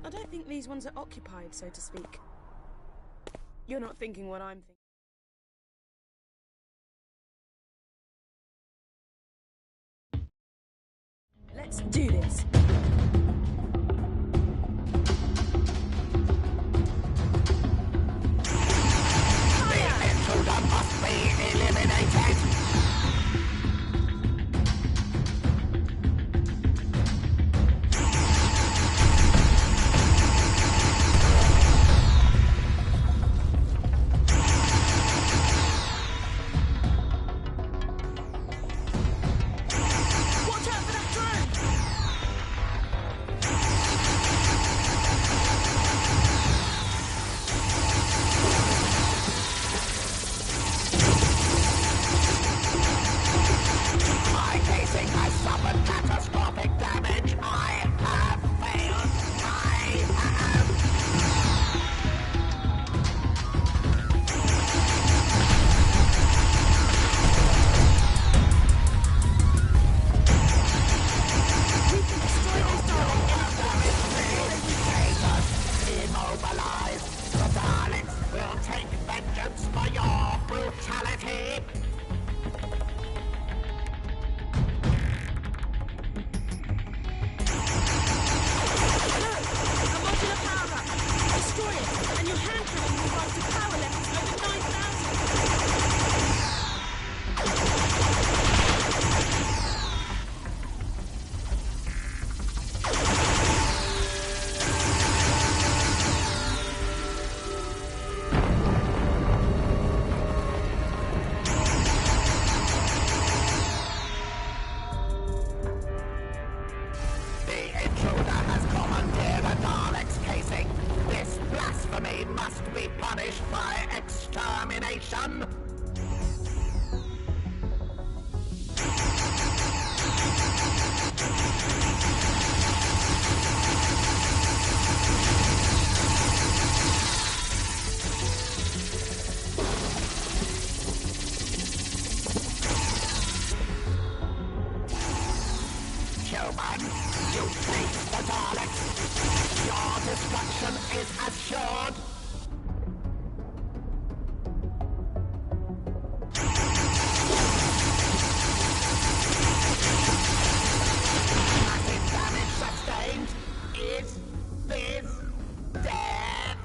I don't think these ones are occupied, so to speak. You're not thinking what I'm thinking. Let's do this. The intruder must be eliminated. Human, you face the Daleks. Your destruction is assured. Massive damage sustained. Is this death?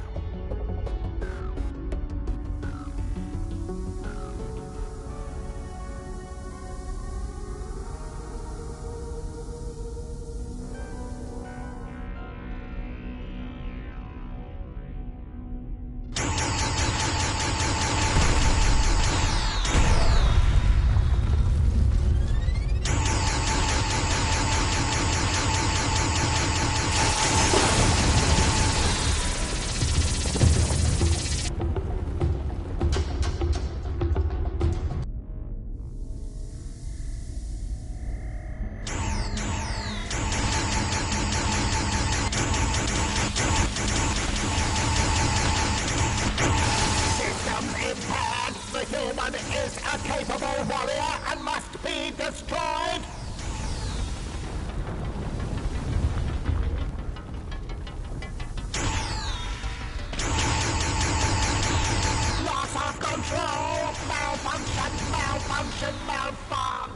is a capable warrior and must be destroyed. Loss of control! Malfunction, malfunction, malfunction!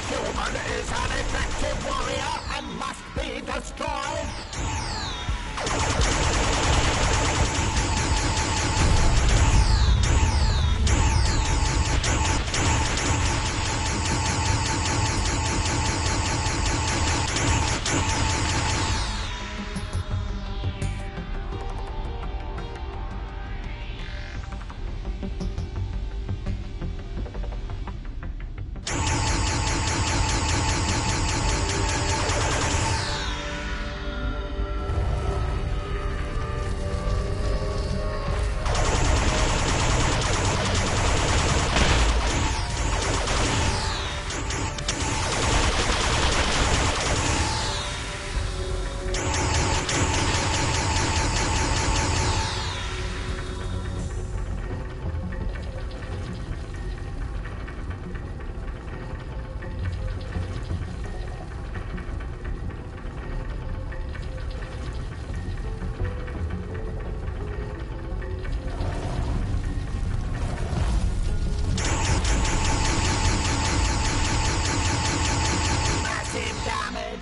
Human is an effective warrior and must be destroyed.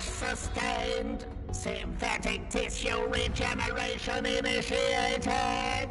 Sustained. Synthetic tissue regeneration initiated.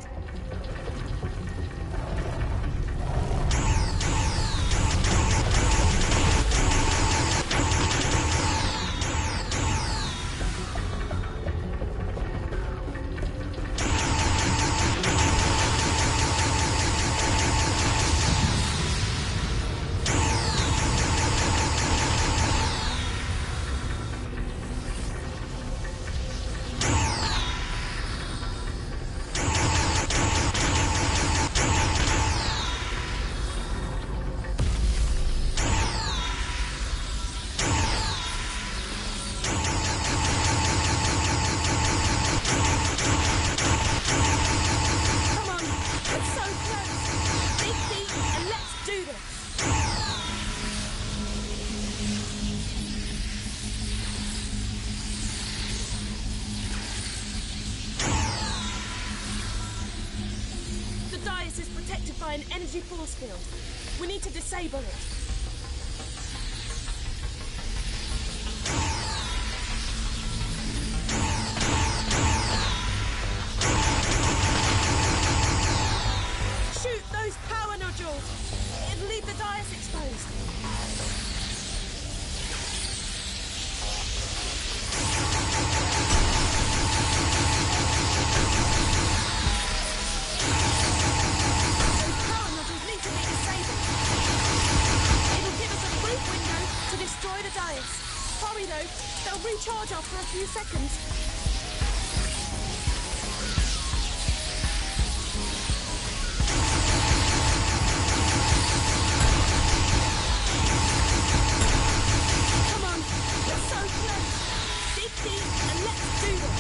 By an energy force field. We need to disable it. Shoot those power nodules! It'll leave the dais exposed. Hurry though, they'll recharge after a few seconds. Come on, we're so close. Dig deep and let's do this.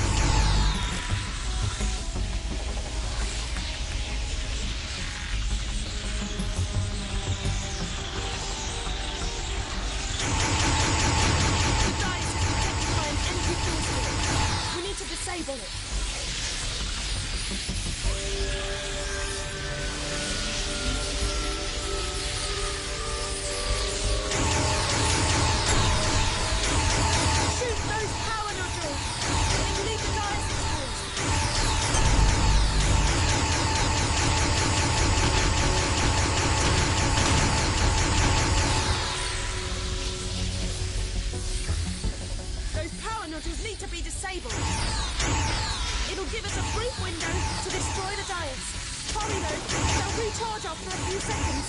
Disable it. Shoot those power nodules. It'll leave the dais exposed. Those power nodules need to be disabled. It'll give us a brief window to destroy the dais. Hurry though, they'll recharge after a few seconds.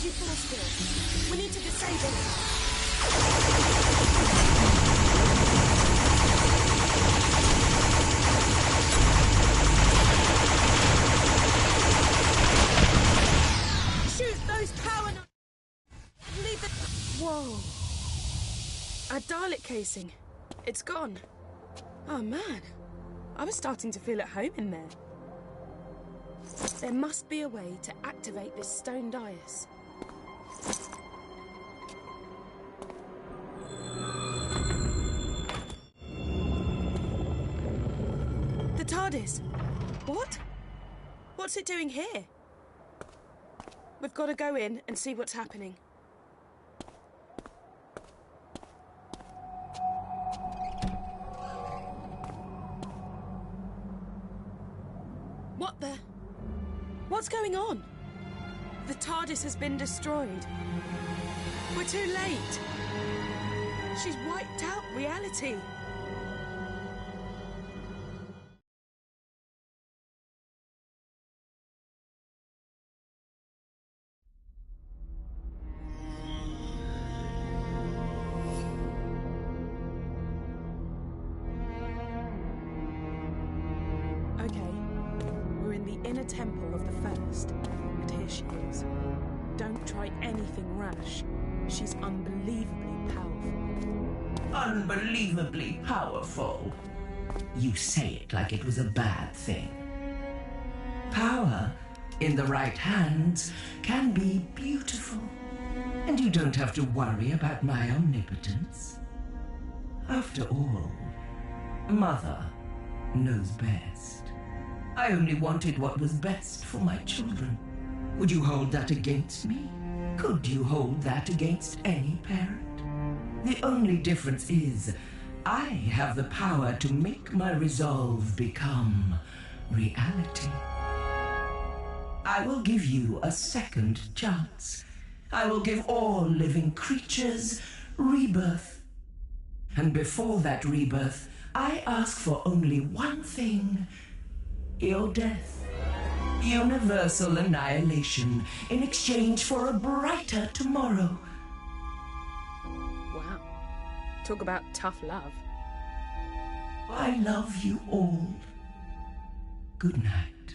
energy force field. We need to disable it. Shoot those power... Leave the... Whoa. A Dalek casing. It's gone. Oh man. I was starting to feel at home in there. There must be a way to activate this stone dais. The TARDIS! What? What's it doing here? We've got to go in and see what's happening. What the... What's going on? The TARDIS has been destroyed. We're too late. She's wiped out reality. Okay. We're in the inner temple of the First, and here she is. Don't try anything rash. She's unbelievably powerful. Unbelievably powerful. You say it like it was a bad thing. Power, in the right hands, can be beautiful. And you don't have to worry about my omnipotence. After all, Mother knows best. I only wanted what was best for my children. Would you hold that against me? Could you hold that against any parent? The only difference is, I have the power to make my resolve become reality. I will give you a second chance. I will give all living creatures rebirth. And before that rebirth, I ask for only one thing: your death. Universal annihilation in exchange for a brighter tomorrow. Wow. Talk about tough love. I love you all. Good night.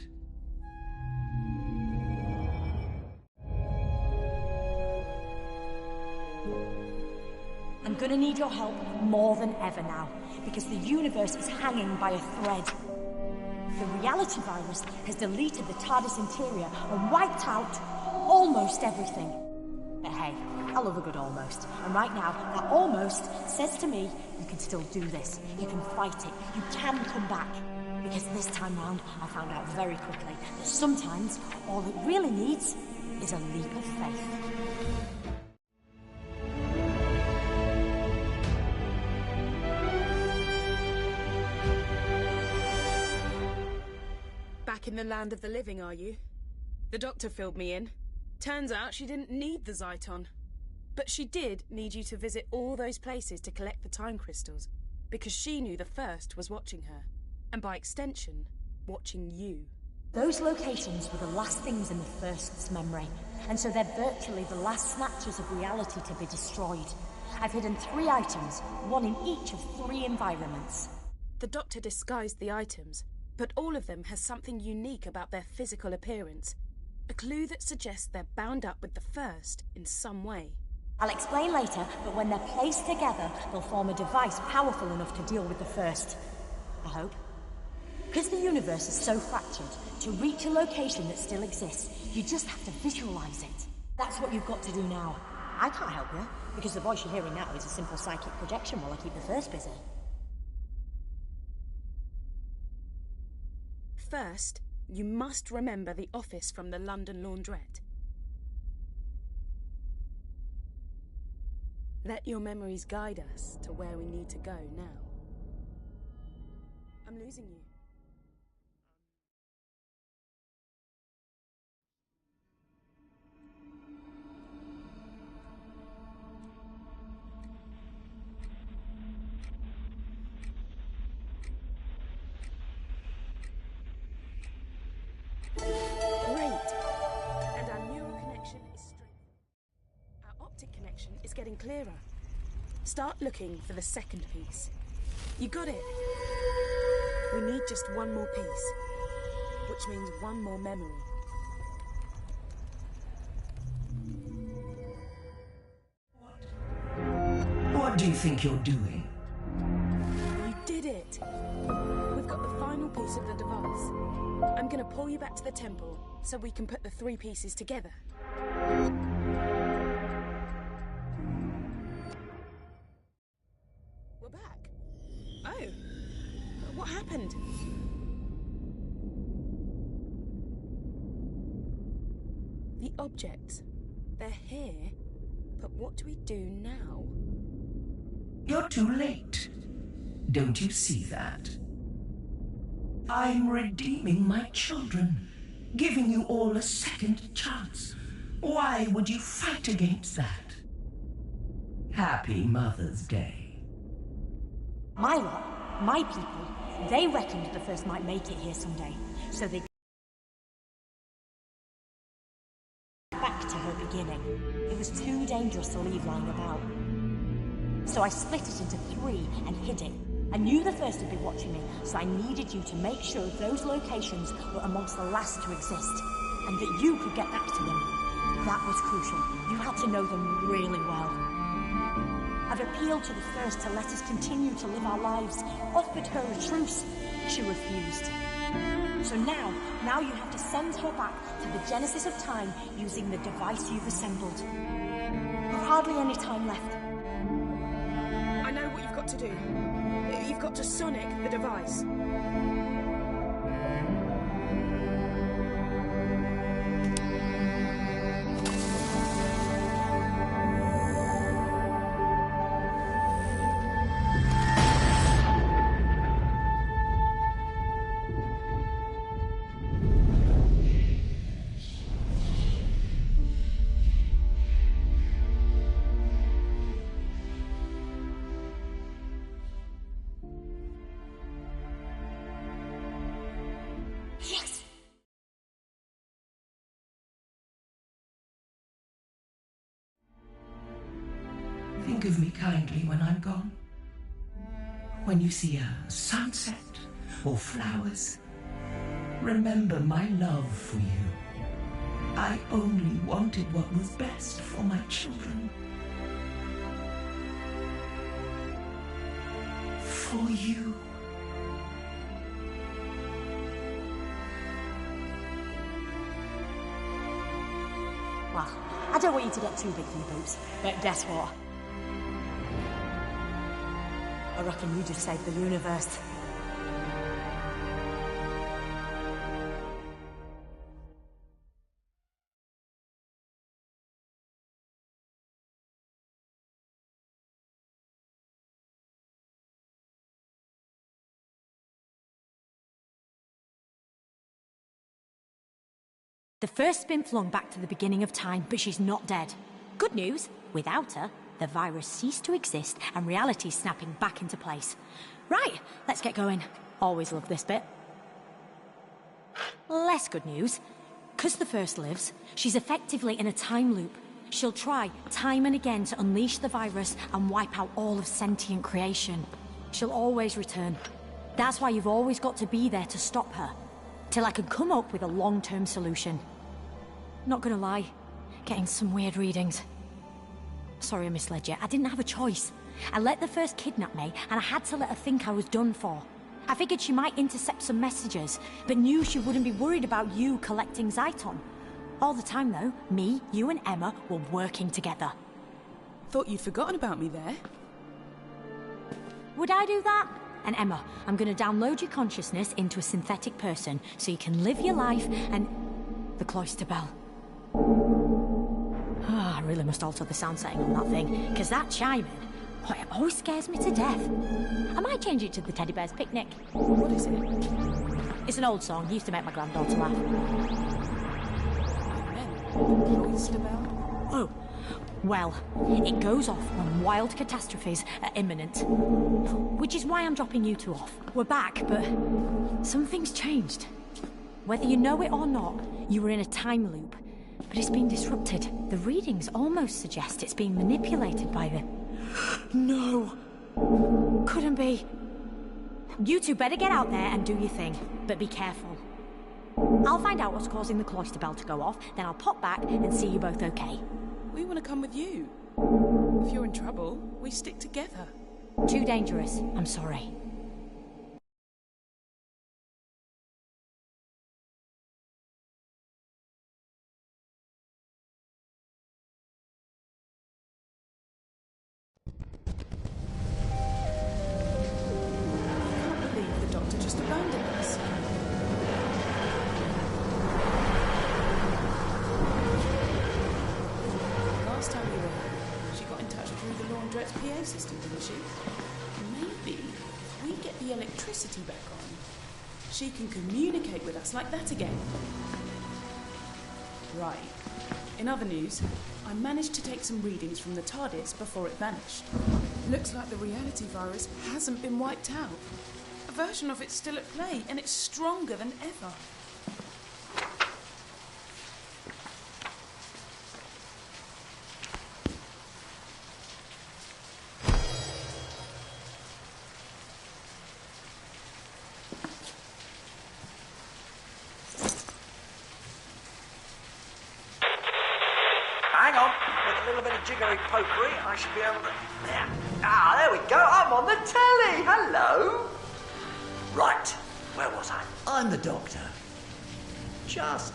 I'm gonna need your help more than ever now, because the universe is hanging by a thread. The reality virus has deleted the TARDIS interior and wiped out almost everything. But hey, I love a good almost. And right now, that almost says to me, you can still do this. You can fight it. You can come back. Because this time round, I found out very quickly that sometimes all it really needs is a leap of faith. Back in the land of the living, are you? The doctor filled me in. Turns out she didn't need the Zyton. But she did need you to visit all those places to collect the time crystals, because she knew the First was watching her, and by extension, watching you. Those locations were the last things in the First's memory, and so they're virtually the last snatches of reality to be destroyed. I've hidden 3 items, one in each of 3 environments. The doctor disguised the items, but all of them has something unique about their physical appearance. A clue that suggests they're bound up with the First in some way. I'll explain later, but when they're placed together, they'll form a device powerful enough to deal with the First. I hope. Because the universe is so fractured, to reach a location that still exists, you just have to visualize it. That's what you've got to do now. I can't help you, because the voice you're hearing now is a simple psychic projection while I keep the First busy. First, you must remember the office from the London Laundrette. Let your memories guide us to where we need to go now. I'm losing you. Great! And our neural connection is straight. It's getting clearer. Start looking for the second piece. You got it. We need just one more piece, which means one more memory. What do you think you're doing? You did it! We've got the final piece of the device. I'm gonna pull you back to the temple so we can put the 3 pieces together. We're back. Oh, what happened? The objects, they're here, but what do we do now? You're too late. Don't you see that? I'm redeeming my children, giving you all a second chance. Why would you fight against that? Happy Mother's Day. My lot, my people, they reckoned the first might make it here someday, so they back to her beginning. It was too dangerous to leave lying about. So I split it into 3 and hid it. I knew the first would be watching me, so I needed you to make sure those locations were amongst the last to exist, and that you could get back to them. That was crucial. You had to know them really well. I've appealed to the first to let us continue to live our lives, offered her a truce. She refused. So now you have to send her back to the genesis of time using the device you've assembled. You've hardly any time left. I know what you've got to do. You've got to sonic the device. Yes! Think of me kindly when I'm gone. When you see a sunset or flowers, remember my love for you. I only wanted what was best for my children. For you. Well, I don't want you to get too big for your boots, but guess what? I reckon you just saved the universe. The first's been flung back to the beginning of time, but she's not dead. Good news, without her, the virus ceased to exist and reality's snapping back into place. Right, let's get going. Always love this bit. Less good news. 'Cause the first lives, she's effectively in a time loop. She'll try time and again to unleash the virus and wipe out all of sentient creation. She'll always return. That's why you've always got to be there to stop her. Till I can come up with a long-term solution. Not gonna lie, getting some weird readings. Sorry I misled you, I didn't have a choice. I let the first kidnap me, and I had to let her think I was done for. I figured she might intercept some messages, but knew she wouldn't be worried about you collecting Zyton. All the time though, me, you and Emma were working together. Thought you'd forgotten about me there. Would I do that? And Emma, I'm gonna download your consciousness into a synthetic person so you can live your life and... The cloister bell. I really must alter the sound setting on that thing, because that chiming, oh, it always scares me to death. I might change it to the Teddy Bear's Picnic. What is it? It's an old song, used to make my granddaughter laugh. Cloister bell? Oh, well, it goes off when wild catastrophes are imminent. Which is why I'm dropping you two off. We're back, but something's changed. Whether you know it or not, you were in a time loop. But it's been disrupted. The readings almost suggest it's being manipulated by the... No! Couldn't be. You two better get out there and do your thing, but be careful. I'll find out what's causing the cloister bell to go off, then I'll pop back and see you both okay. We want to come with you. If you're in trouble, we stick together. Too dangerous. I'm sorry. I can't believe the doctor just abandoned us. Last time we were here, she got in touch through the laundrette's PA system, didn't she? Maybe if we get the electricity back on, she can communicate with us like that again. Right. In other news, I managed to take some readings from the TARDIS before it vanished. Looks like the reality virus hasn't been wiped out. A version of it's still at play, and it's stronger than ever. Hang on, with a little bit of jiggery pokery, I should be able to... there we go, I'm on the telly, hello! Right, where was I? I'm the Doctor. Just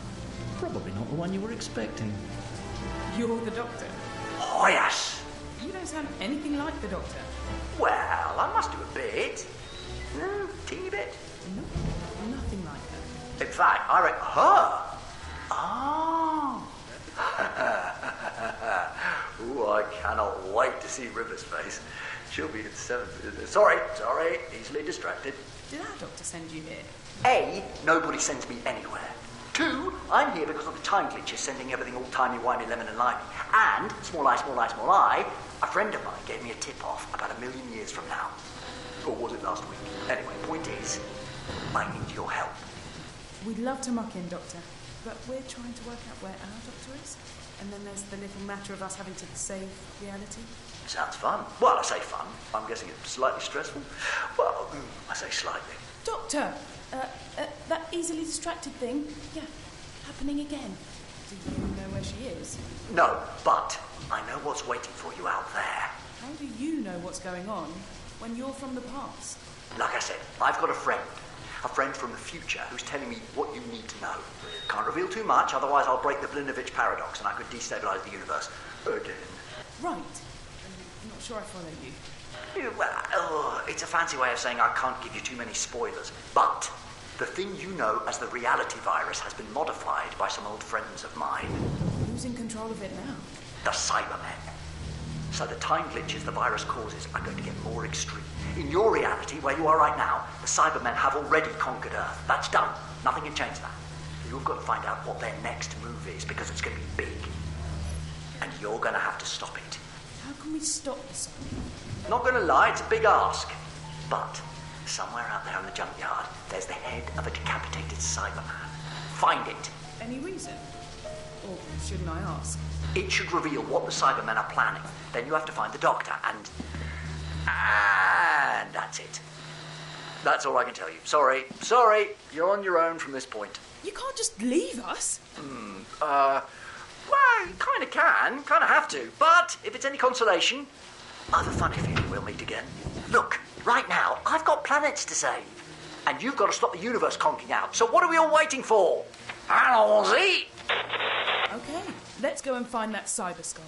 probably not the one you were expecting. You're the Doctor. Oh, yes. You don't sound anything like the Doctor. Well, I must do a bit. No, teeny bit. No, nothing like that. In fact, I reckon... Her? Oh. Ooh, I cannot wait to see River's face. She'll be in 7th. Sorry, easily distracted. Did our doctor send you here? A, nobody sends me anywhere. 2, I'm here because of the time glitches sending everything all timey-wimey, lemon and limey. And, small eye, a friend of mine gave me a tip-off about 1,000,000 years from now. Or was it last week? Anyway, point is, I need your help. We'd love to muck in, Doctor, but we're trying to work out where our doctor is. And then there's the little matter of us having to save reality. Sounds fun. Well, I say fun. I'm guessing it's slightly stressful. Well, I say slightly. Doctor! That easily distracted thing. Yeah, happening again. Do you know where she is? No, but I know what's waiting for you out there. How do you know what's going on when you're from the past? Like I said, I've got a friend from the future who's telling me what you need to know. Can't reveal too much, otherwise I'll break the Blinovitch paradox and I could destabilise the universe again. Right. I'm not sure I follow you. Well, it's a fancy way of saying I can't give you too many spoilers, but the thing you know as the reality virus has been modified by some old friends of mine. Who's in control of it now? The Cybermen. So the time glitches the virus causes are going to get more extreme. In your reality, where you are right now, the Cybermen have already conquered Earth. That's done. Nothing can change that. You've got to find out what their next move is, because it's going to be big. And you're going to have to stop it. How can we stop the Cybermen? Not going to lie, it's a big ask. But somewhere out there in the junkyard, there's the head of a decapitated Cyberman. Find it. Any reason? Or shouldn't I ask? It should reveal what the Cybermen are planning. Then you have to find the Doctor, and that's it. That's all I can tell you. Sorry, you're on your own from this point. You can't just leave us. Well, you kind of can, kind of have to. But if it's any consolation, I have a funny feeling we'll meet again. Look, right now, I've got planets to save. And you've got to stop the universe conking out. So what are we all waiting for? Allons-y! Okay, let's go and find that Cyber Skull.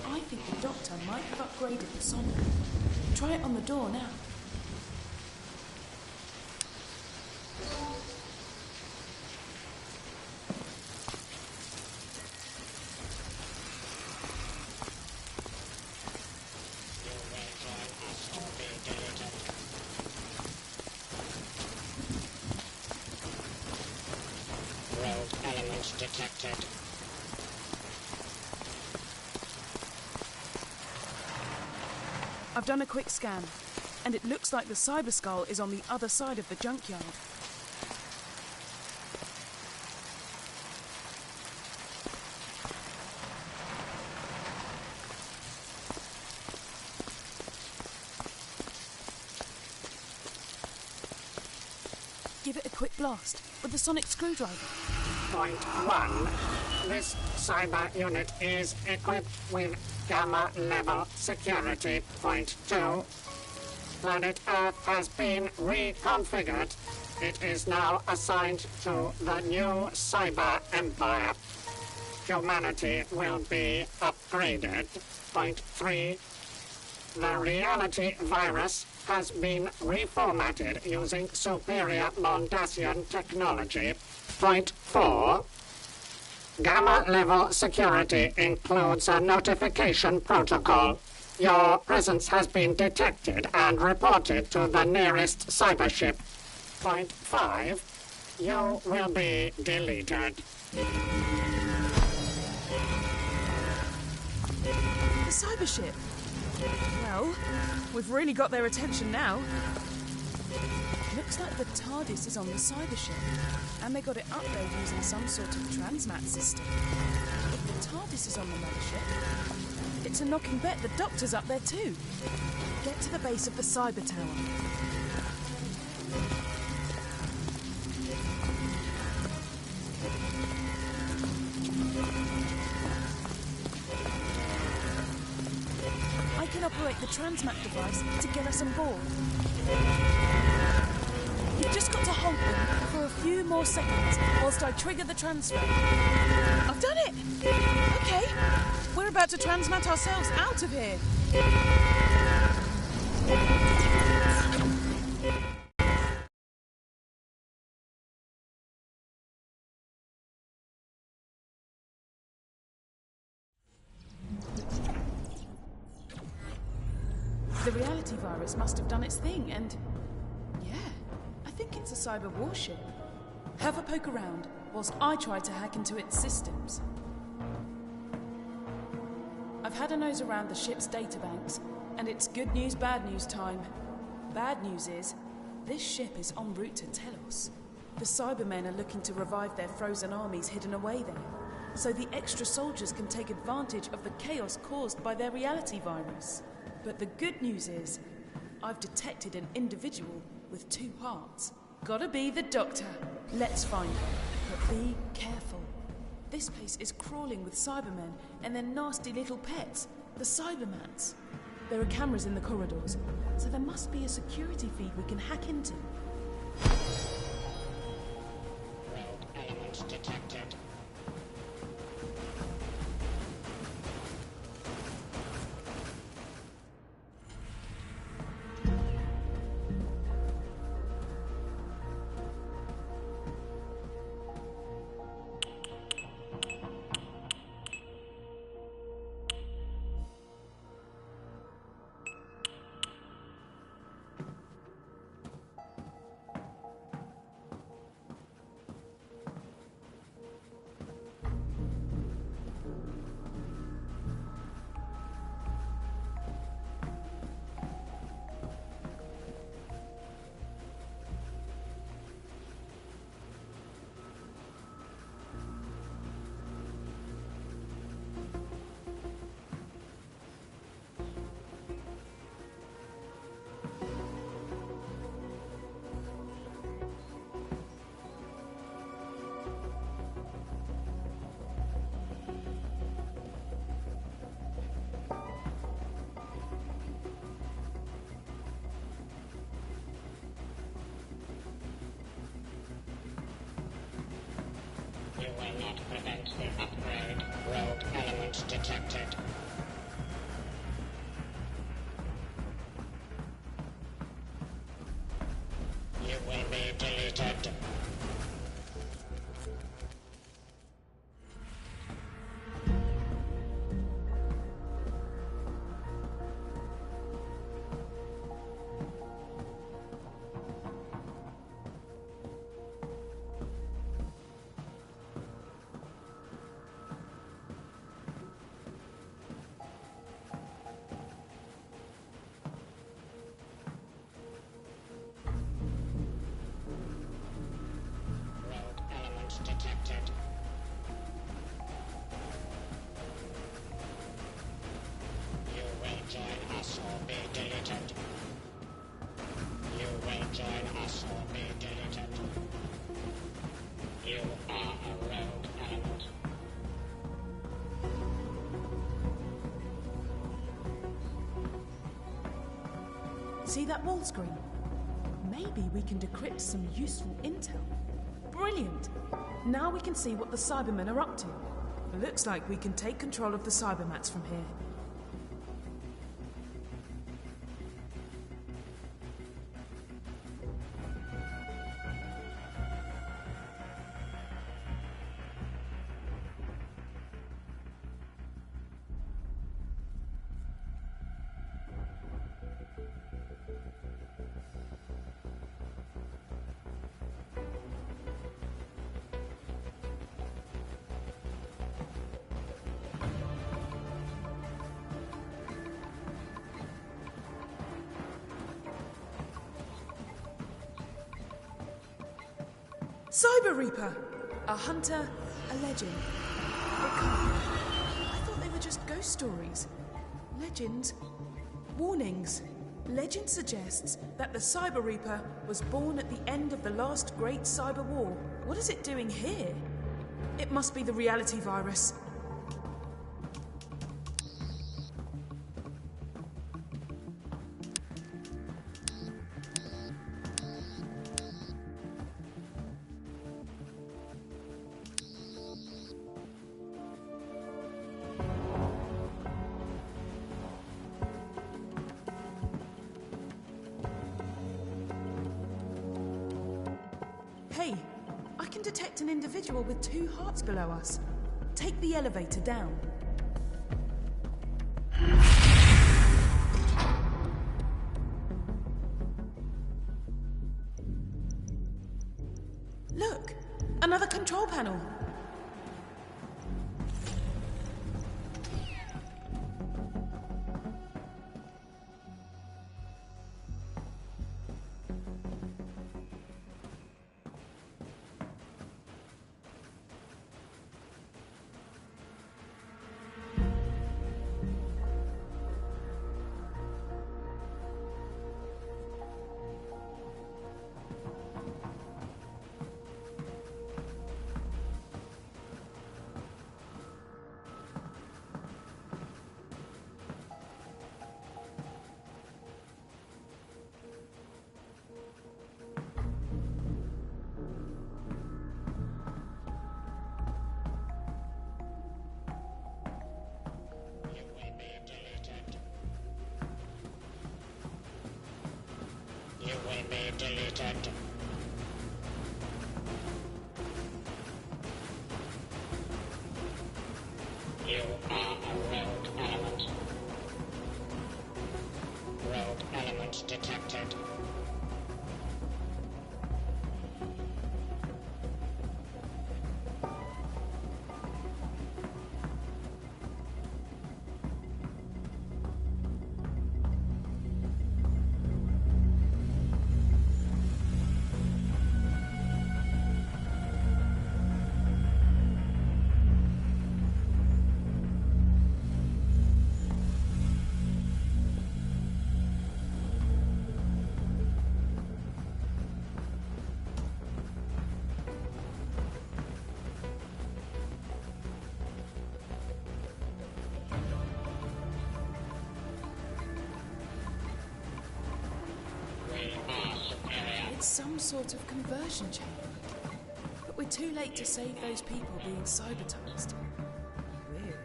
I think the Doctor might have upgraded the sonic. Try it on the door now. detected. I've done a quick scan, and it looks like the Cyber Skull is on the other side of the junkyard. Give it a quick blast with the sonic screwdriver. Point 1. This cyber unit is equipped with Gamma level security. Point 2. Planet Earth has been reconfigured. It is now assigned to the new Cyber Empire. Humanity will be upgraded. Point 3. The reality virus has been reformatted using superior Mondasian technology. Point 4. Gamma level security includes a notification protocol. Your presence has been detected and reported to the nearest cybership. Point 5. You will be deleted. The cybership. Well, we've really got their attention now. Looks like the TARDIS is on the cybership, and they got it up there using some sort of transmat system. If the TARDIS is on the mothership, it's a knocking bet the Doctor's up there too. Get to the base of the cyber tower. I can operate the transmat device to get us on board. You've just got to hold them for a few more seconds whilst I trigger the transfer. I've done it! Okay, we're about to transmat ourselves out of here. The reality virus must have done its thing, and yeah, I think it's a cyber warship. Have a poke around whilst I try to hack into its systems. I've had a nose around the ship's databanks, and it's good news, bad news time. Bad news is, this ship is en route to Telos. The Cybermen are looking to revive their frozen armies hidden away there, so the extra soldiers can take advantage of the chaos caused by their reality virus. But the good news is, I've detected an individual with 2 hearts. Gotta be the Doctor. Let's find her. But be careful. This place is crawling with Cybermen and their nasty little pets, the Cybermans. There are cameras in the corridors, so there must be a security feed we can hack into. Rogue element detected. You will not prevent the upgrade. Rogue element detected. You will be deleted. detected. You will join us or be deleted. You will join us or be deleted. You are a rogue element. See that wall screen? Maybe we can decrypt some useful intel. Brilliant! Now we can see what the Cybermen are up to. Looks like we can take control of the Cybermats from here. Cyber Reaper! A hunter, a legend. I thought they were just ghost stories. Legends. Warnings. Legend suggests that the Cyber Reaper was born at the end of the last great cyber war. What is it doing here? It must be the reality virus. Hey, I can detect an individual with 2 hearts below us. Take the elevator down. Look, another control panel. You will be deleted. You are a rogue element. Rogue element detected. It's some sort of conversion chamber. But we're too late to save those people being cybertized. Weird.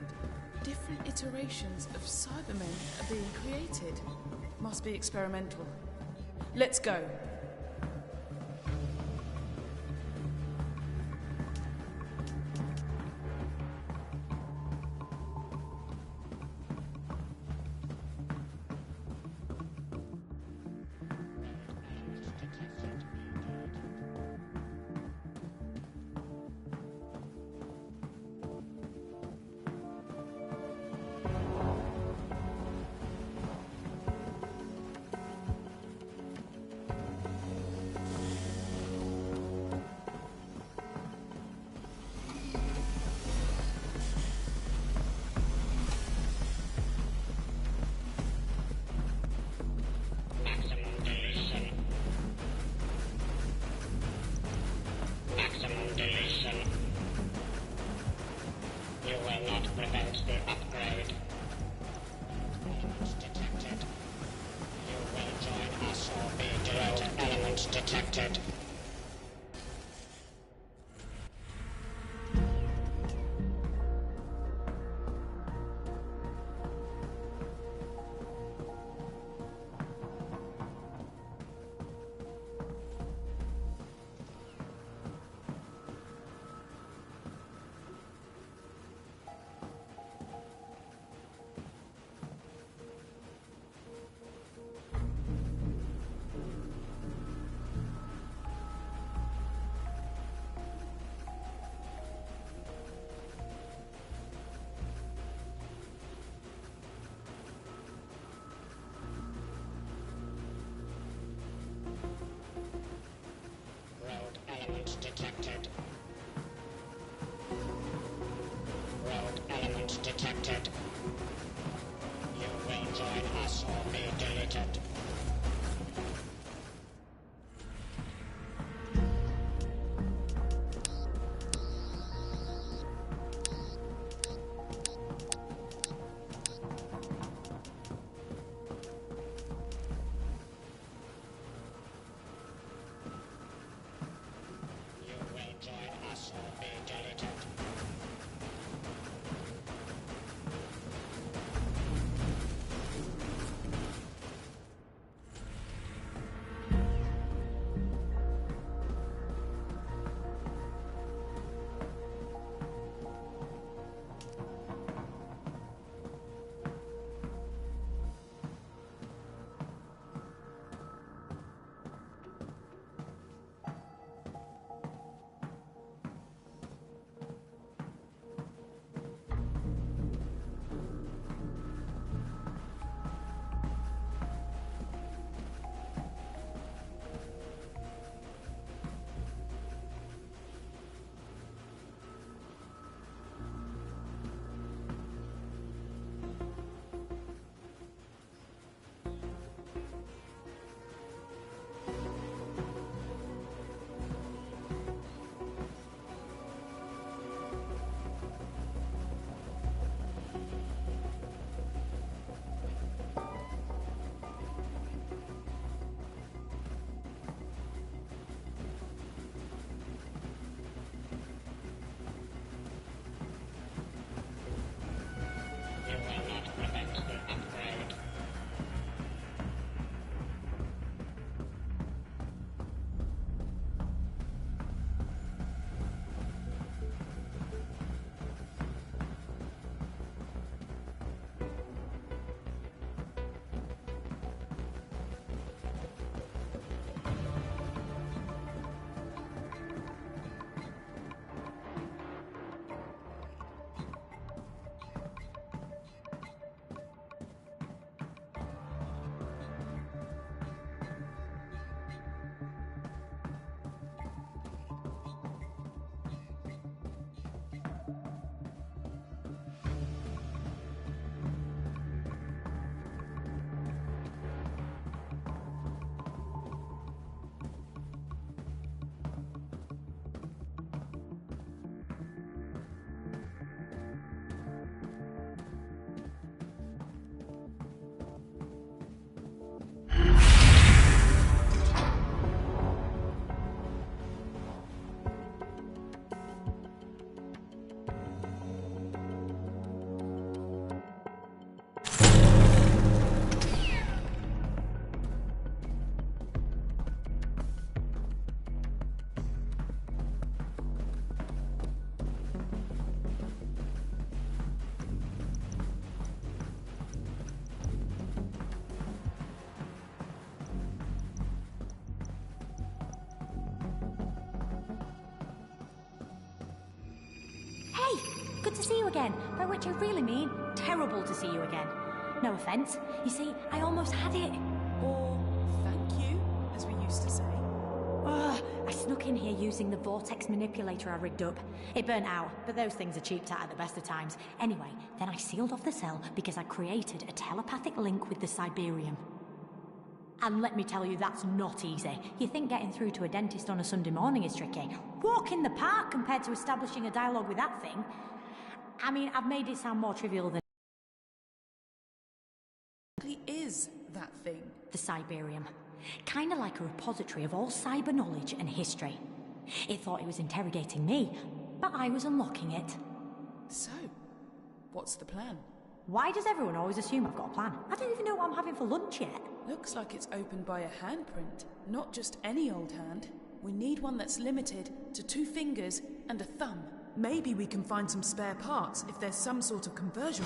Different iterations of Cybermen are being created. Must be experimental. Let's go. detected. Road element detected. Road element detected. You will join us or be deleted. You will join us or be deleted. You will not prevent the upgrade. Good to see you again, by which I really mean terrible to see you again. No offence. You see, I almost had it. Or thank you, as we used to say. Ugh, I snuck in here using the vortex manipulator I rigged up. It burnt out, but those things are cheaped at the best of times. Anyway, then I sealed off the cell because I created a telepathic link with the Cyberium. And let me tell you, that's not easy. You think getting through to a dentist on a Sunday morning is tricky. Walk in the park compared to establishing a dialogue with that thing. I mean, I've made it sound more trivial than... It is that thing. The Cyberium. Kinda like a repository of all cyber knowledge and history. It thought it was interrogating me, but I was unlocking it. So, what's the plan? Why does everyone always assume I've got a plan? I don't even know what I'm having for lunch yet. Looks like it's opened by a handprint, not just any old hand. We need one that's limited to 2 fingers and a thumb. Maybe we can find some spare parts if there's some sort of conversion.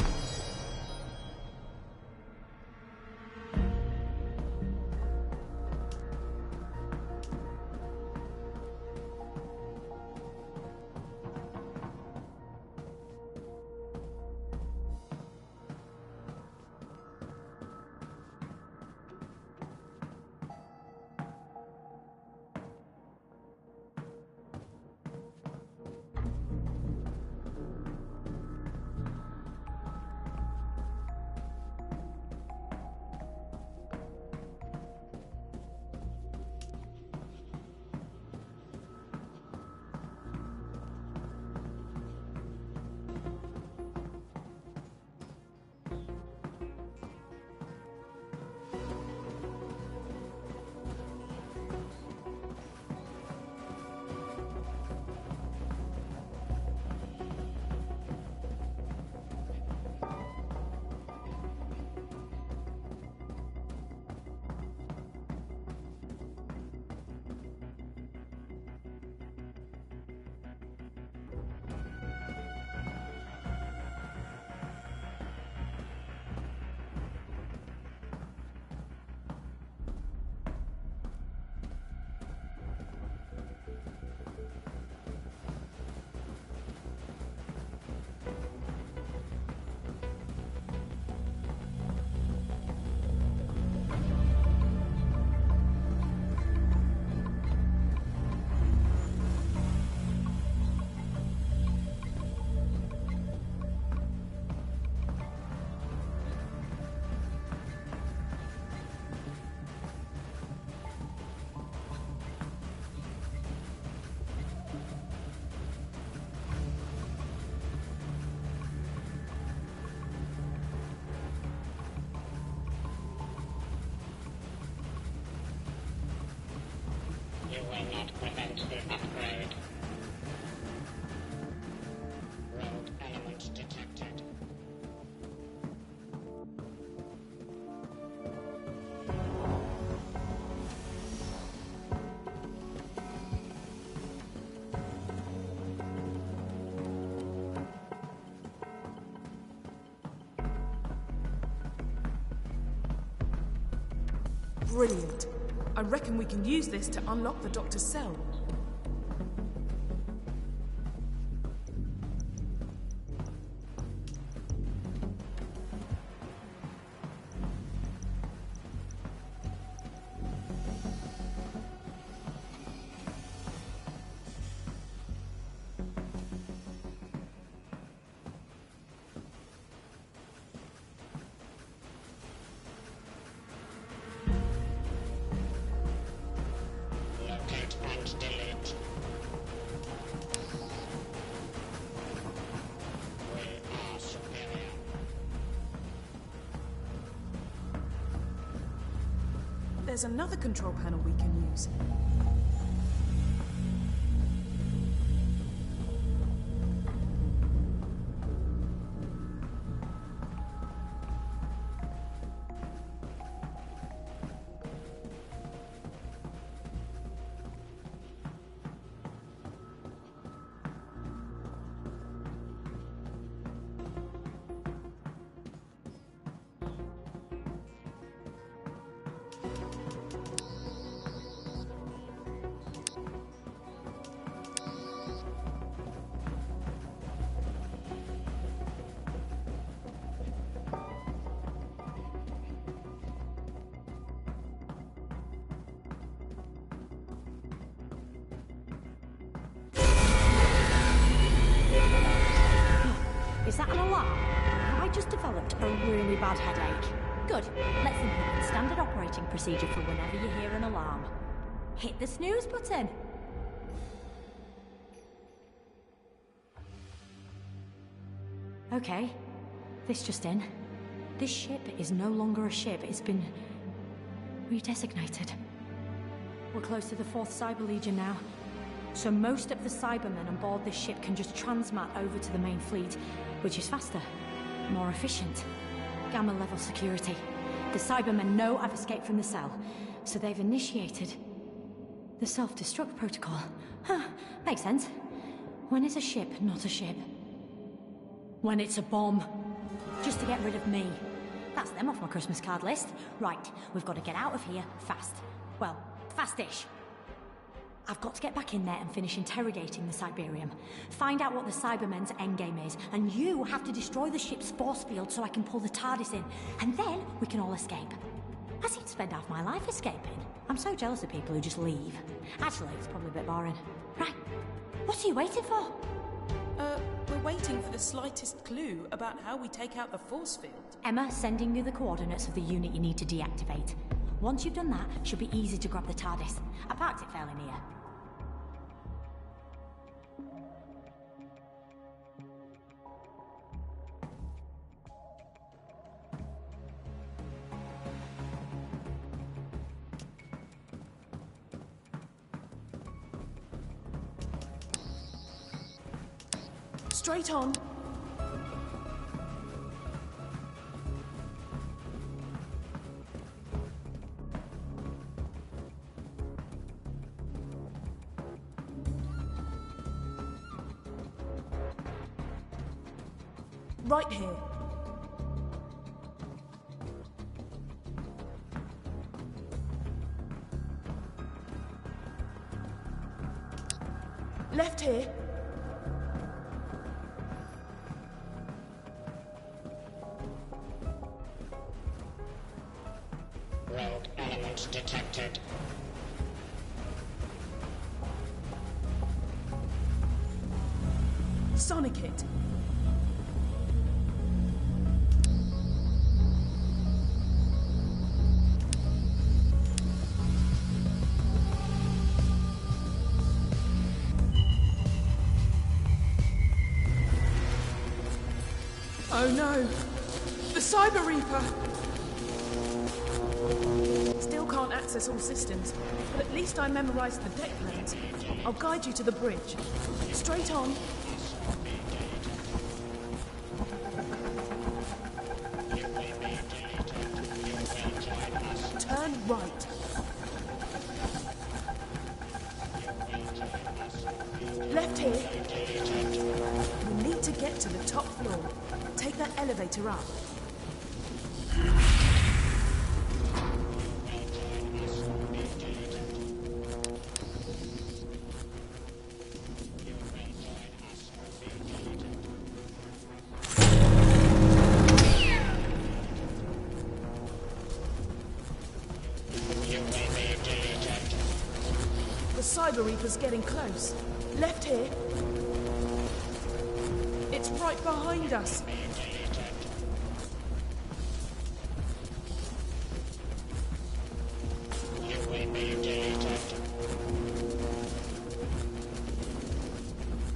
You will not prevent the upgrade. Rogue element detected. Brilliant. I reckon we can use this to unlock the Doctor's cell. Locate and delete. We are superior. There's another control panel we can use. Is that an alarm? Have I just developed a really bad headache? Good. Let's implement standard operating procedure for whenever you hear an alarm. Hit the snooze button. Okay. This just in. This ship is no longer a ship. It's been redesignated. We're close to the 4th Cyber Legion now. So most of the Cybermen on board this ship can just transmat over to the main fleet, which is faster, more efficient. Gamma level security. The Cybermen know I've escaped from the cell, so they've initiated the self-destruct protocol. Huh, makes sense. When is a ship not a ship? When it's a bomb. Just to get rid of me. That's them off my Christmas card list. Right, we've got to get out of here fast. Well, fast-ish. I've got to get back in there and finish interrogating the Cyberium. Find out what the Cybermen's endgame is, and you have to destroy the ship's force field so I can pull the TARDIS in, and then we can all escape. I seem to spend half my life escaping. I'm so jealous of people who just leave. Actually, it's probably a bit boring. Right, what are you waiting for? We're waiting for the slightest clue about how we take out the force field. Emma, sending you the coordinates of the unit you need to deactivate. Once you've done that, it should be easy to grab the TARDIS. I parked it fairly near. Straight on. Right here. Left here. Rogue elements detected. Sonic it. Oh no! The Cyber Reaper! Still can't access all systems, but at least I memorized the deck plans. I'll guide you to the bridge. Straight on. Turn right. Left here. We need to get to the top floor. Take that elevator up. The Cyber Reaper's getting close. Left here. It's right behind us.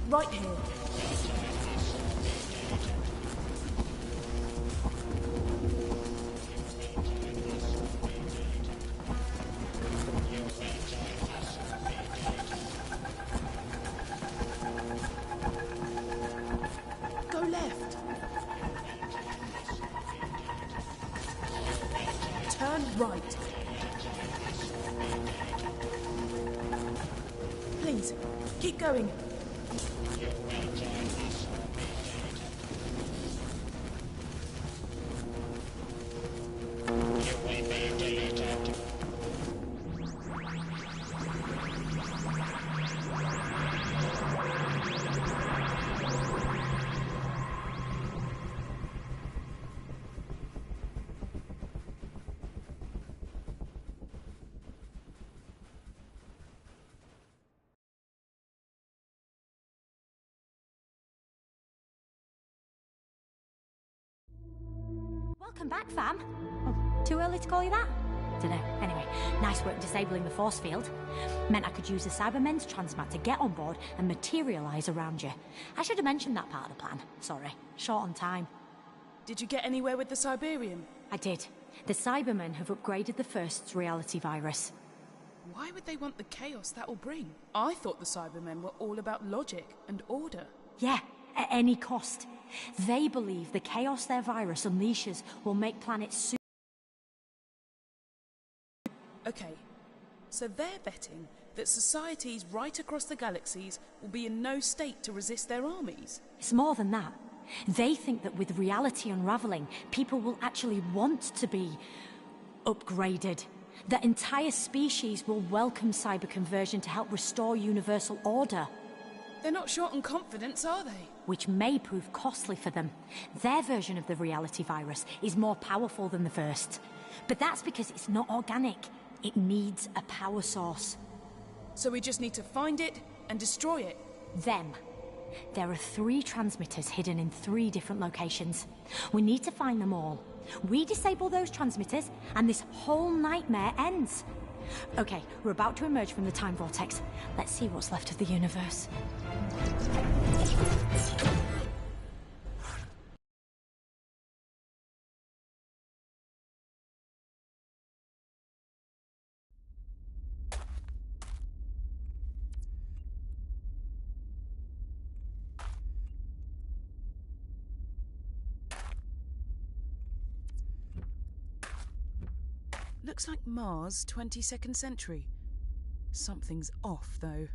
Right here. Go left. Turn right. Please, keep going. Welcome back, fam. Oh, too early to call you that? Dunno. Anyway, nice work disabling the force field. Meant I could use the Cybermen's transmat to get on board and materialise around you. I should have mentioned that part of the plan. Sorry. Short on time. Did you get anywhere with the Cyberium? I did. The Cybermen have upgraded the First's reality virus. Why would they want the chaos that will bring? I thought the Cybermen were all about logic and order. Yeah, at any cost. They believe the chaos their virus unleashes will make planets Okay, so they're betting that societies right across the galaxies will be in no state to resist their armies. It's more than that. They think that with reality unraveling, people will actually want to be upgraded. That entire species will welcome cyber conversion to help restore universal order. They're not short on confidence, are they? Which may prove costly for them. Their version of the reality virus is more powerful than the first. But that's because it's not organic. It needs a power source. So we just need to find it and destroy it? Them. There are 3 transmitters hidden in 3 different locations. We need to find them all. We disable those transmitters, and this whole nightmare ends. Okay, we're about to emerge from the time vortex. Let's see what's left of the universe. Looks like Mars, 22nd century. Something's off, though.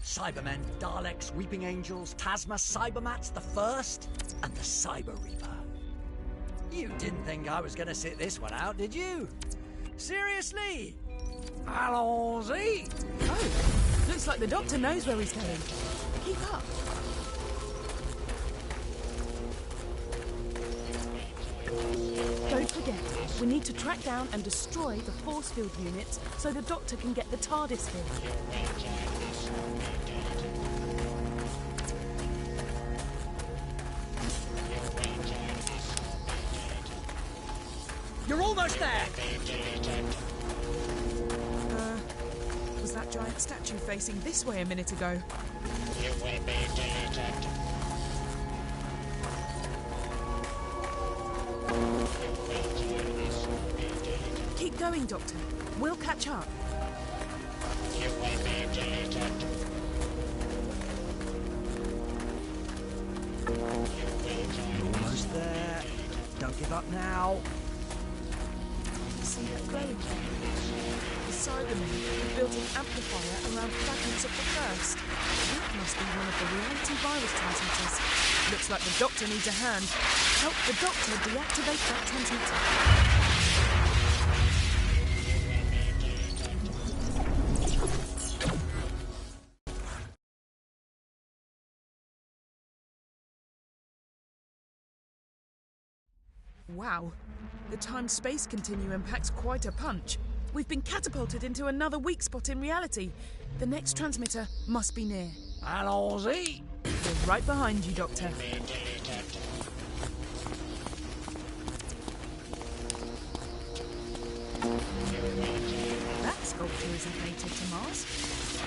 Cybermen, Daleks, Weeping Angels, Tasma, Cybermats, the First, and the Cyber Reaper. You didn't think I was going to sit this one out, did you? Seriously? Allons-y! Oh, looks like the Doctor knows where he's going. Keep up. Don't forget, we need to track down and destroy the force field units so the Doctor can get the TARDIS here. You're almost there! Was that giant statue facing this way a minute ago? You will be deleted. Keep going, Doctor. We'll catch up. You will be deleted. You're almost there. Don't give up now. See that glowing thing? The Cybermen have built an amplifier around fragments of the first. That must be one of the reality virus transmitters. Looks like the Doctor needs a hand. Help the Doctor deactivate that transmitter. Wow, the time-space continuum packs quite a punch. We've been catapulted into another weak spot in reality. The next transmitter must be near. Allons-y! We're right behind you, Doctor. That sculpture isn't native to Mars,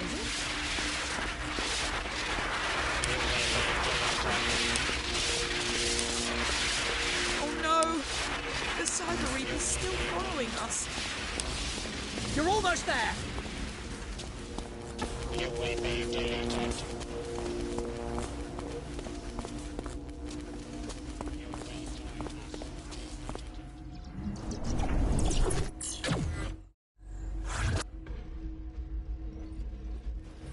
is it? Oh no! The Cyber Reaper's still following us. You're almost there! You will be deleted.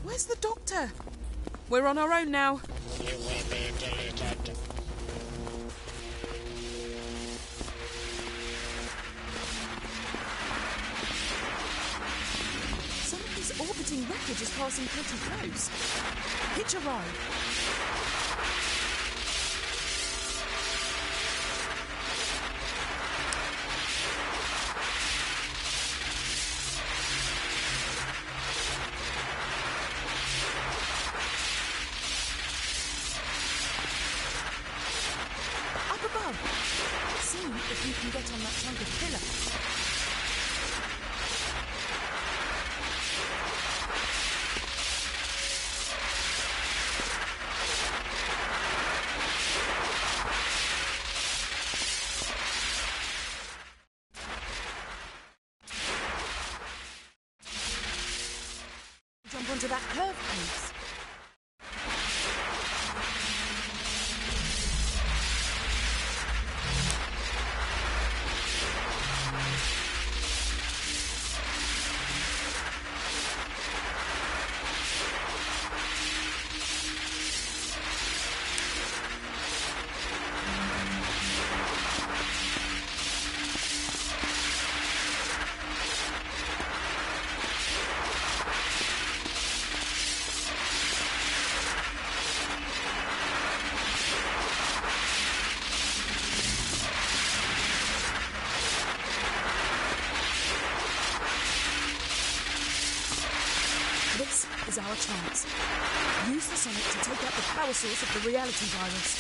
Where's the Doctor? We're on our own now. You will be deleted. Some of this orbiting wreckage is passing pretty close. Hitch a ride. Up above. See if you can get on that chunk of pillar. Jump onto that curve, please. This is our chance. Use the Sonic to take out the power source of the reality virus.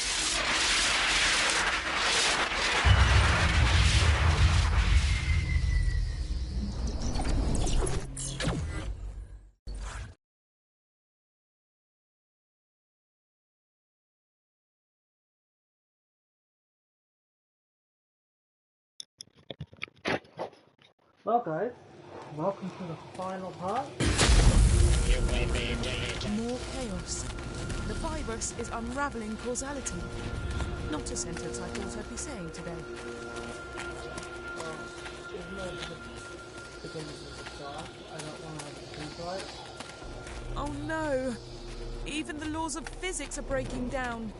Well guys, welcome to the final part. More chaos. The virus is unravelling causality. Not a sentence I thought I'd be saying today. Well, even though it's the beginning of the start, I don't want to think right. Oh no! Even the laws of physics are breaking down.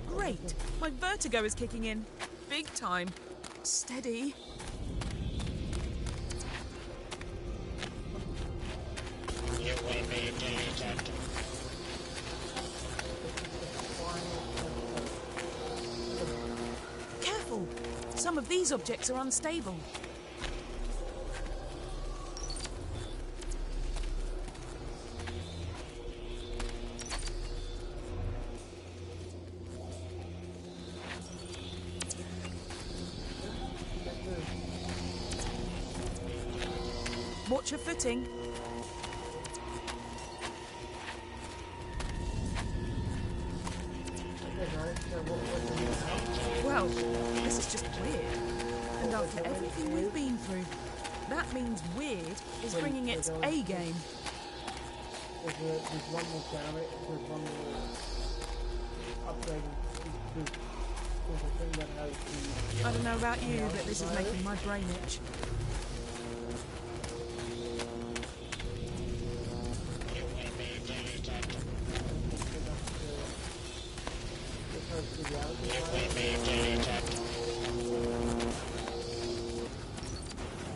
Great! My vertigo is kicking in. Big time. Steady. You will be deleted. Careful! Some of these objects are unstable. Watch your footing. Well, this is just weird. And after everything we've been through, that means weird is bringing its A game. There's one more generator, there's one more upgrade. There's a thing that has the... I don't know about you, but this is making my brain itch.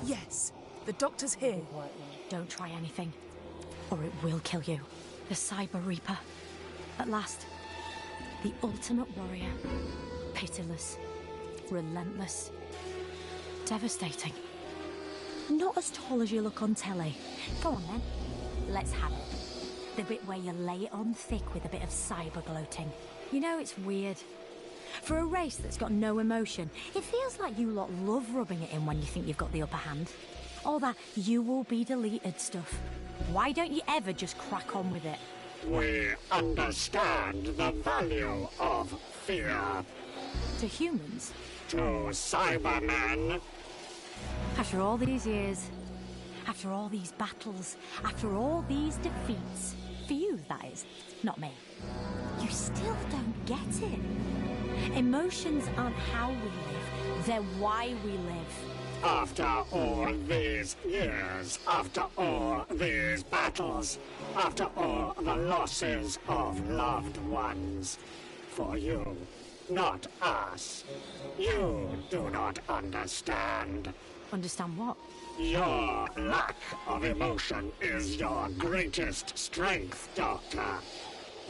Yes, the doctor's here. Don't try anything, or it will kill you. The Cyber Reaper. At last, the ultimate warrior. Pitiless, relentless, devastating. Not as tall as you look on telly. Go on then, let's have it. The bit where you lay it on thick with a bit of cyber gloating. You know, it's weird. For a race that's got no emotion, it feels like you lot love rubbing it in when you think you've got the upper hand. All that you will be deleted stuff. Why don't you ever just crack on with it? We understand the value of fear. To humans? To Cybermen. After all these years, after all these battles, after all these defeats, for you, that is, not me, you still don't get it. Emotions aren't how we live, they're why we live. After all these years, after all these battles, after all the losses of loved ones, for you, not us, you do not understand. Understand what? Your lack of emotion is your greatest strength, Doctor.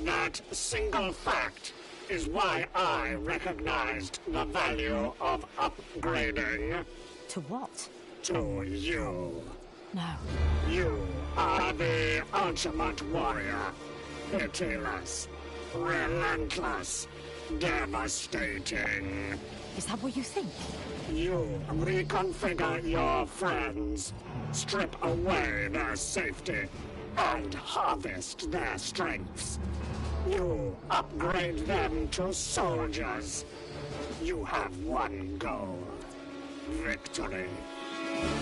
That single fact is why I recognized the value of upgrading. To what? To you. No. You are the ultimate warrior. Pitiless, relentless, devastating. Is that what you think? You reconfigure your friends, strip away their safety, and harvest their strengths. You upgrade them to soldiers. You have one goal: victory.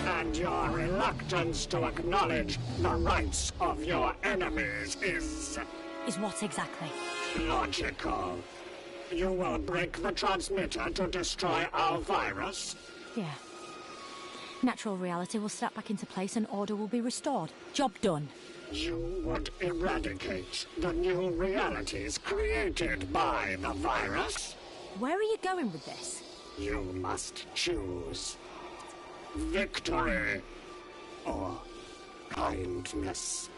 And your reluctance to acknowledge the rights of your enemies is... Is what exactly? Logical. You will break the transmitter to destroy our virus? Yeah. Natural reality will snap back into place and order will be restored. Job done. You would eradicate the new realities created by the virus? Where are you going with this? You must choose. Victory or kindness.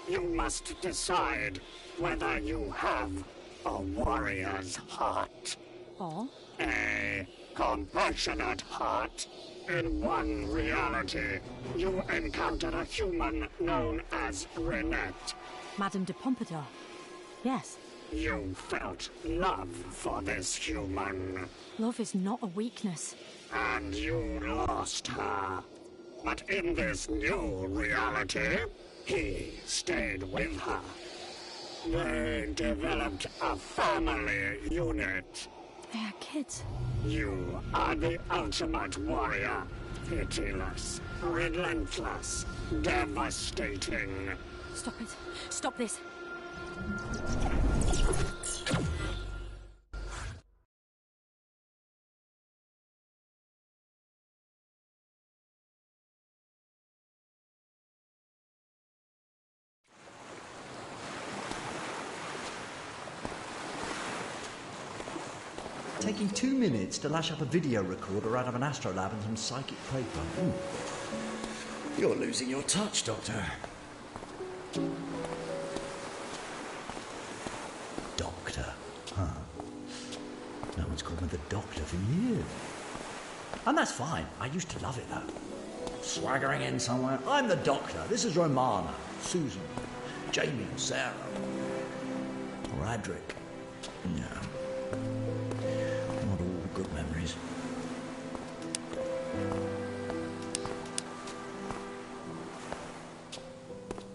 You must decide whether you have a warrior's heart. Or? A compassionate heart. In one reality, you encountered a human known as Renette. Madame de Pompadour. Yes. You felt love for this human. Love is not a weakness. And you lost her. But in this new reality, he stayed with her. They developed a family unit. They are kids. You are the ultimate warrior. Pitiless, relentless, devastating. Stop it. Stop this. Taking 2 minutes to lash up a video recorder out of an astrolab and some psychic paper. You're losing your touch, Doctor. Doctor, huh? No one's called me the Doctor for years. And that's fine. I used to love it, though. Swaggering in somewhere. I'm the Doctor. This is Romana, Susan, Jamie, Sarah. Or Adric. Yeah. Not all good memories.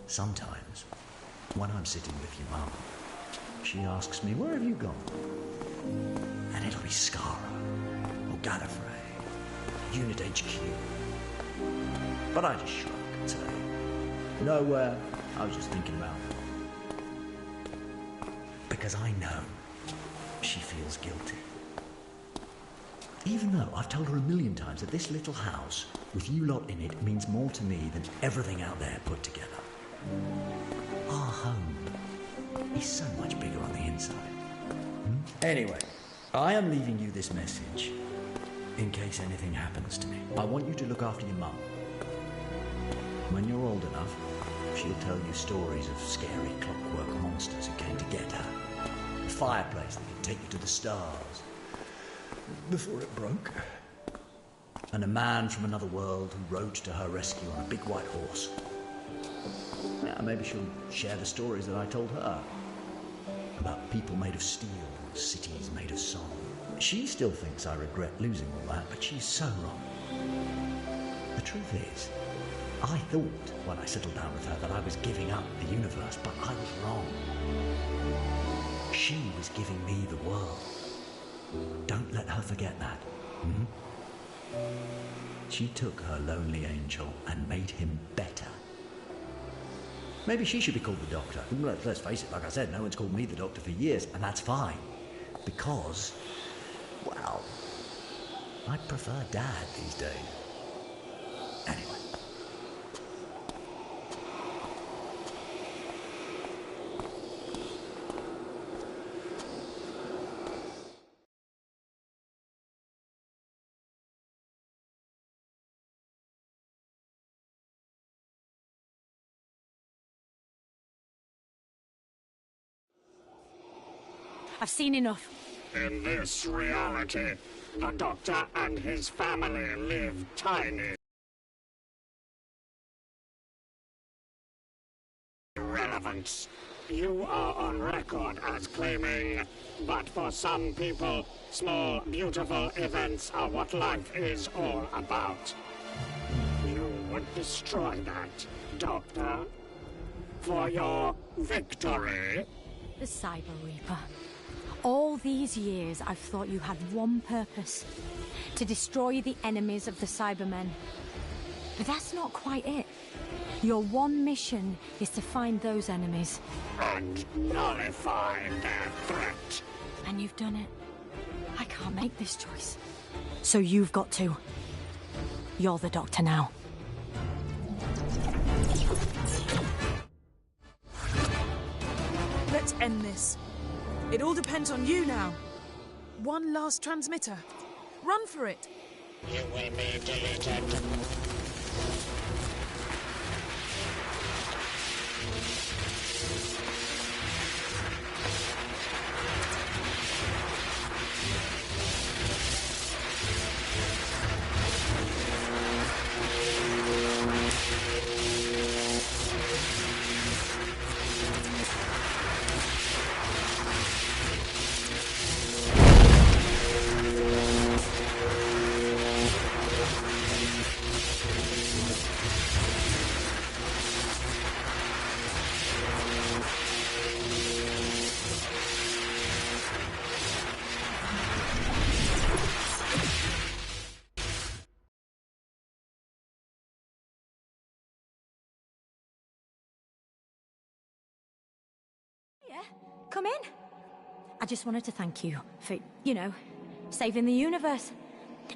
Sometimes, when I'm sitting with your mum, she asks me, where have you gone? And it'll be Skara, or Gallifrey, Unit HQ. But I just shrug and say, nowhere, I was just thinking about it. Because I know she feels guilty. Even though I've told her a million times that this little house, with you lot in it, means more to me than everything out there put together. Our home is so much bigger on the inside. Anyway, I am leaving you this message in case anything happens to me. I want you to look after your mum. When you're old enough, she'll tell you stories of scary clockwork monsters who came to get her. A fireplace that could take you to the stars before it broke. And a man from another world who rode to her rescue on a big white horse. Yeah, maybe she'll share the stories that I told her. About people made of steel, cities made of song. She still thinks I regret losing all that, but she's so wrong. The truth is, I thought when I settled down with her that I was giving up the universe, but I was wrong. She was giving me the world. Don't let her forget that. She took her lonely angel and made him better. Maybe she should be called the Doctor. Let's face it, like I said, no one's called me the Doctor for years, and that's fine. Because, well, I prefer Dad these days. Anyway. I've seen enough. In this reality, the Doctor and his family live tiny. Relevance. You are on record as claiming, but for some people, small, beautiful events are what life is all about. You would destroy that, Doctor, for your victory. The Cyber Reaper. All these years, I've thought you had one purpose. to destroy the enemies of the Cybermen. But that's not quite it. Your one mission is to find those enemies. And nullify their threat. And you've done it. I can't make this choice. So you've got to. You're the Doctor now. Let's end this. It all depends on you now. One last transmitter. Run for it. You will be deleted. Yeah, come in. I just wanted to thank you for, saving the universe.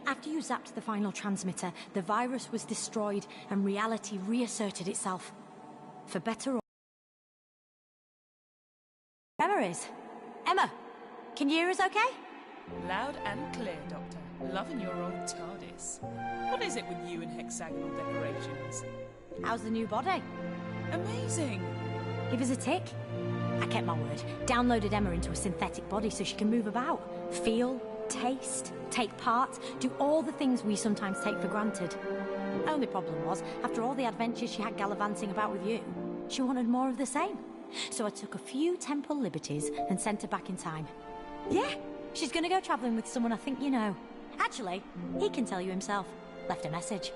After you zapped the final transmitter, the virus was destroyed and reality reasserted itself. For better or... Emma is. Emma, can you hear us okay? Loud and clear, Doctor. Loving your old TARDIS. What is it with you and hexagonal decorations? How's the new body? Amazing. Give us a tick. I kept my word. Downloaded Emma into a synthetic body so she can move about, feel, taste, take part, do all the things we sometimes take for granted. Only problem was, after all the adventures she had gallivanting about with you, she wanted more of the same. So I took a few temporal liberties and sent her back in time. Yeah, she's gonna go travelling with someone I think you know. Actually, he can tell you himself. Left a message.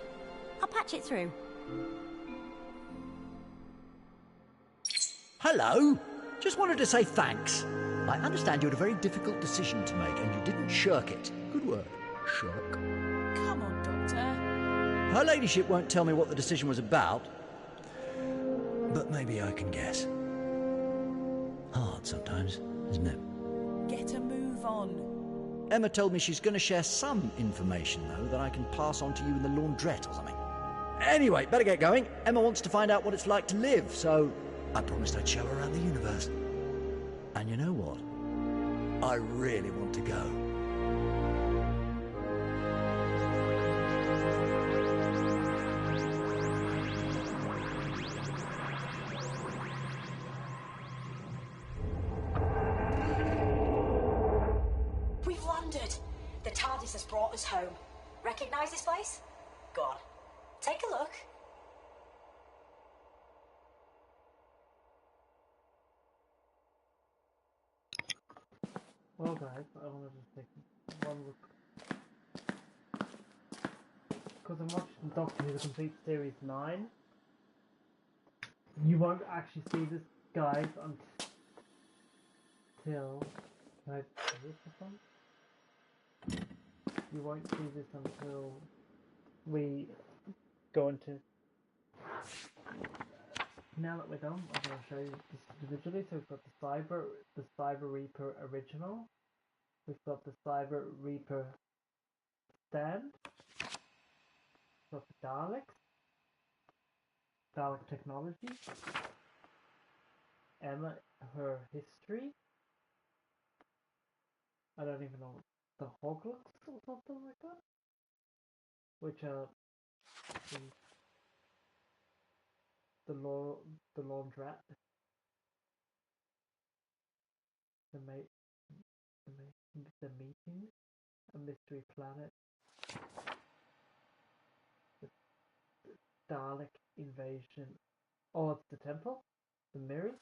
I'll patch it through. Hello. Just wanted to say thanks. I understand you had a very difficult decision to make and you didn't shirk it. Good word. Shirk. Come on, Doctor. Her ladyship won't tell me what the decision was about, but maybe I can guess. Hard sometimes, isn't it? Get a move on. Emma told me she's going to share some information, though, that I can pass on to you in the laundrette or something. Anyway, better get going. Emma wants to find out what it's like to live, so I promised I'd show her around the universe. And you know what? I really want to go. We've landed. The TARDIS has brought us home. Recognize this place? Go on. Take a look. Well guys, I wanted to take one look. Because I'm watching Doctor Who the Complete Series 9. You won't actually see this, guys, until... Can I say this one? You won't see this until we go into... Now that we're done, I'm going to show you this individually. So we've got the Cyber Reaper original. We've got the Cyber Reaper stand. We've got the Daleks. Dalek technology. Emma, her history. I don't even know, the Hoglocks or something like that. Which are the laundrette, the meeting, a mystery planet, the Dalek invasion. Oh, it's the temple, the mirrors.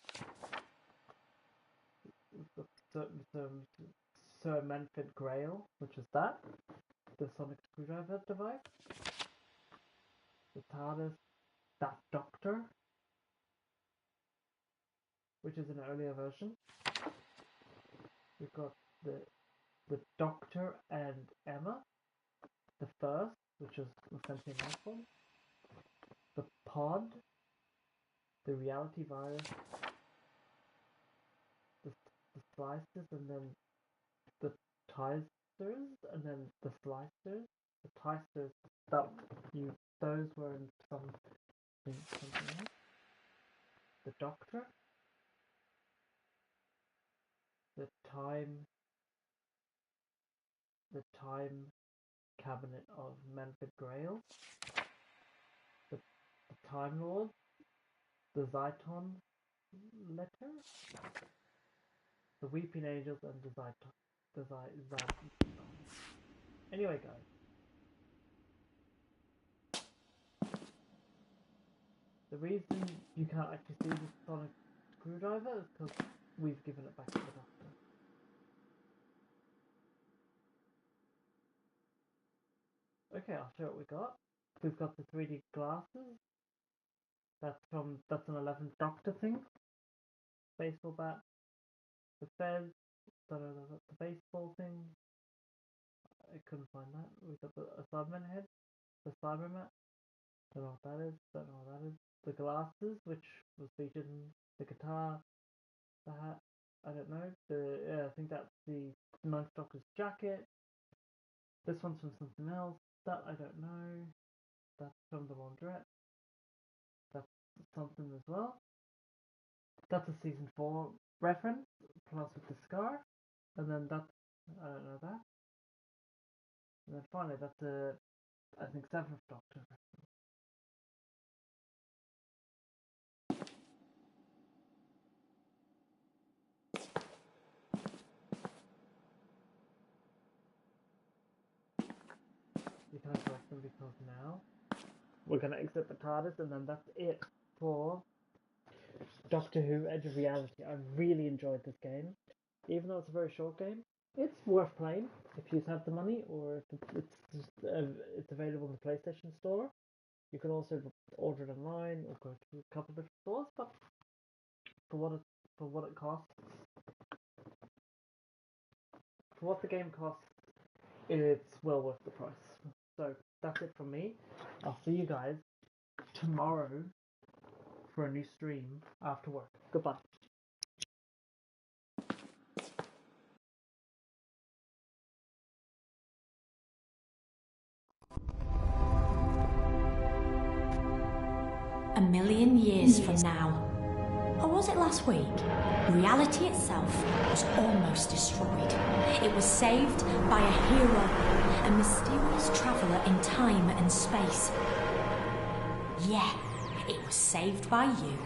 Sir Manfred Grail, which is that, the sonic screwdriver device, the TARDIS, that Doctor, which is an earlier version. We've got the Doctor and Emma, the first, which is the sentient life form, the pod, the reality virus, the slicers, and then the tysters, and then the slicers. The tysters, those were in something else. The Doctor, the time cabinet of Manfred Grail, the Time Lord, the Zyton letter, the Weeping Angels, and the Zyton. Anyway, guys. The reason you can't actually see the sonic screwdriver is because we've given it back to the Doctor. Okay, I'll show what we got. We've got the 3D glasses. That's an 11th Doctor thing. Baseball bat. The fez. The baseball thing. I couldn't find that. We've got a Cyberman head. The Cybermat. Don't know what that is. The glasses, which was featured in the guitar. The hat. I don't know. I think that's the 9th Doctor's jacket. This one's from something else. That I don't know. That's from the laundrette. That's something as well. That's a season 4 reference, plus with the scar. And then that's, I don't know that. And then finally, that's a, I think, 7th Doctor reference. You can't collect them because now we're going to exit the TARDIS, and then that's it for Doctor Who Edge of Reality. I really enjoyed this game. Even though it's a very short game, it's worth playing if you have the money, or if it's available in the PlayStation Store. You can also order it online or go to a couple of different stores, but for what it costs, for what the game costs, it's well worth the price. So that's it from me. I'll see you guys tomorrow for a new stream after work. Goodbye. A million years from now, or was it last week? Reality itself was almost destroyed. It was saved by a hero, a mysterious traveller in time and space. Yeah, it was saved by you.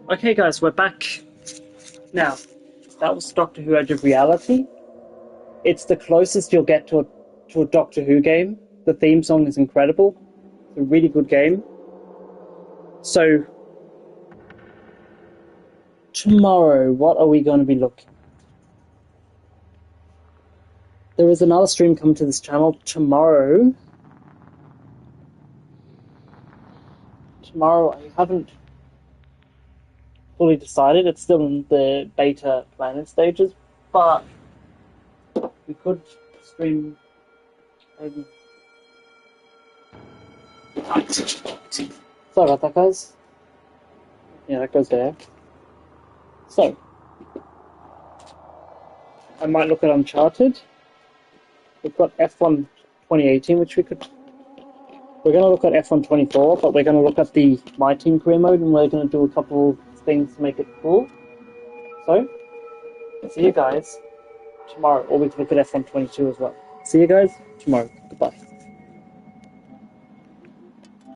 Okay, guys, we're back. Now, that was Doctor Who Edge of Reality. It's the closest you'll get to a Doctor Who game. The theme song is incredible. It's a really good game. So, tomorrow, what are we going to be looking at? There is another stream coming to this channel tomorrow. Tomorrow, I haven't fully decided. It's still in the beta planning stages, but we could stream maybe. Sorry about that, guys. Yeah, that goes there. So, I might look at Uncharted. We've got F1 2018, which we could. We're going to look at F1 24, but we're going to look at the My Team career mode, and we're going to do a couple things to make it cool. So, see you guys tomorrow, or we can look at F1 22 as well. See you guys tomorrow. Goodbye.